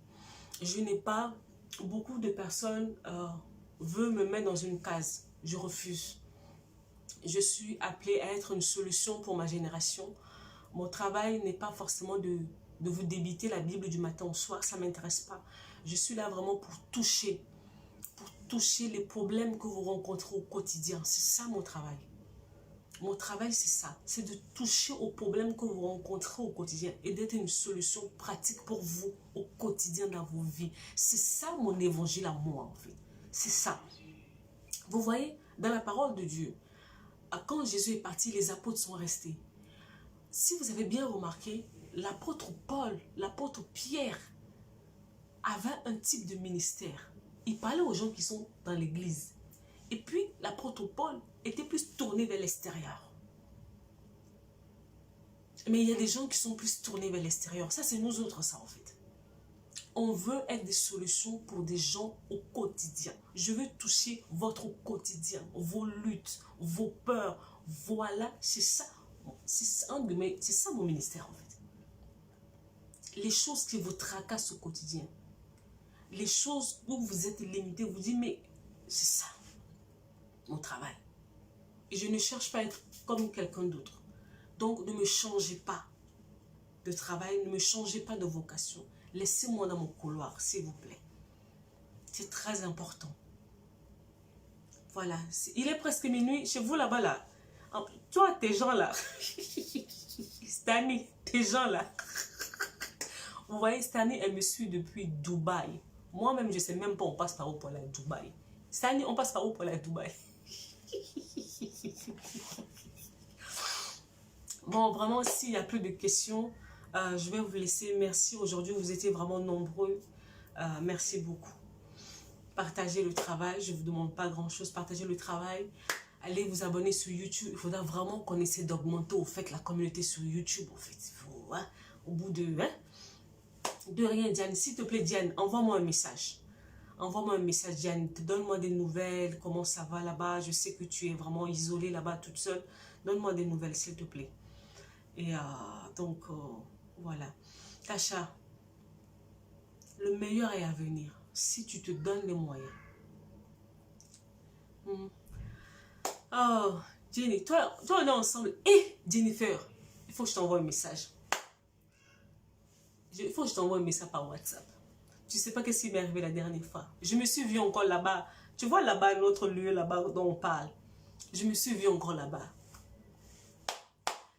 Je n'ai pas... Beaucoup de personnes veulent me mettre dans une case. Je refuse. Je suis appelée à être une solution pour ma génération. Mon travail n'est pas forcément de vous débiter la Bible du matin au soir. Ça ne m'intéresse pas. Je suis là vraiment pour toucher les problèmes que vous rencontrez au quotidien. C'est ça mon travail. Mon travail, c'est ça. C'est de toucher aux problèmes que vous rencontrez au quotidien et d'être une solution pratique pour vous au quotidien dans vos vies. C'est ça mon évangile à moi, en fait. C'est ça. Vous voyez, dans la parole de Dieu, quand Jésus est parti, les apôtres sont restés. Si vous avez bien remarqué, l'apôtre Paul, l'apôtre Pierre avait un type de ministère. Il parlait aux gens qui sont dans l'église. Et puis, l'apôtre Paul était plus tourné vers l'extérieur. Mais il y a des gens qui sont plus tournés vers l'extérieur. Ça, c'est nous autres, ça, en fait. On veut être des solutions pour des gens au quotidien. Je veux toucher votre quotidien, vos luttes, vos peurs. Voilà, c'est ça. C'est ça mon ministère, en fait. les choses qui vous tracassent au quotidien, les choses où vous êtes limité, vous dites, mais c'est ça, mon travail. Et je ne cherche pas à être comme quelqu'un d'autre. Donc, ne me changez pas de travail, ne me changez pas de vocation. Laissez-moi dans mon couloir, s'il vous plaît. C'est très important. Voilà, il est presque minuit. Chez vous là-bas, là. Toi, tes gens là. Stani, tes gens là. Vous voyez, Stani, elle me suit depuis Dubaï. Moi-même, je ne sais même pas on passe par où pour aller à Dubaï. Stani, on passe par où pour aller à Dubaï? Bon, vraiment, s'il n'y a plus de questions, je vais vous laisser. Merci aujourd'hui, vous étiez vraiment nombreux. Merci beaucoup. Partagez le travail, je ne vous demande pas grand-chose. Partagez le travail. Allez vous abonner sur YouTube. Il faudra vraiment qu'on essaie d'augmenter au fait la communauté sur YouTube. En fait, il faut, hein, au bout de rien, Diane. S'il te plaît, Diane, envoie-moi un message. Envoie-moi un message, Diane. Donne-moi des nouvelles. Comment ça va là-bas? Je sais que tu es vraiment isolée là-bas toute seule. Donne-moi des nouvelles, s'il te plaît. Et donc, voilà. Tasha, le meilleur est à venir. Si tu te donnes les moyens. Oh, Jenny, toi on est ensemble. Et Jennifer, il faut que je t'envoie un message. Il faut que je t'envoie un message par WhatsApp. Tu sais pas qu'est-ce qui m'est arrivé la dernière fois. Je me suis vue encore là-bas. Tu vois là-bas, notre lieu là-bas dont on parle. Je me suis vue encore là-bas.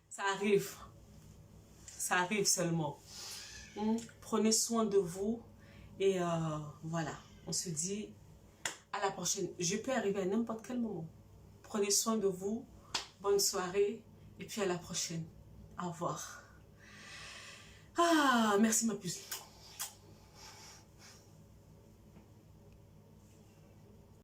Ça arrive. Ça arrive seulement. Prenez soin de vous. Et voilà, on se dit à la prochaine. Je peux arriver à n'importe quel moment. Prenez soin de vous. Bonne soirée. Et puis à la prochaine. Au revoir. Ah, merci ma puce.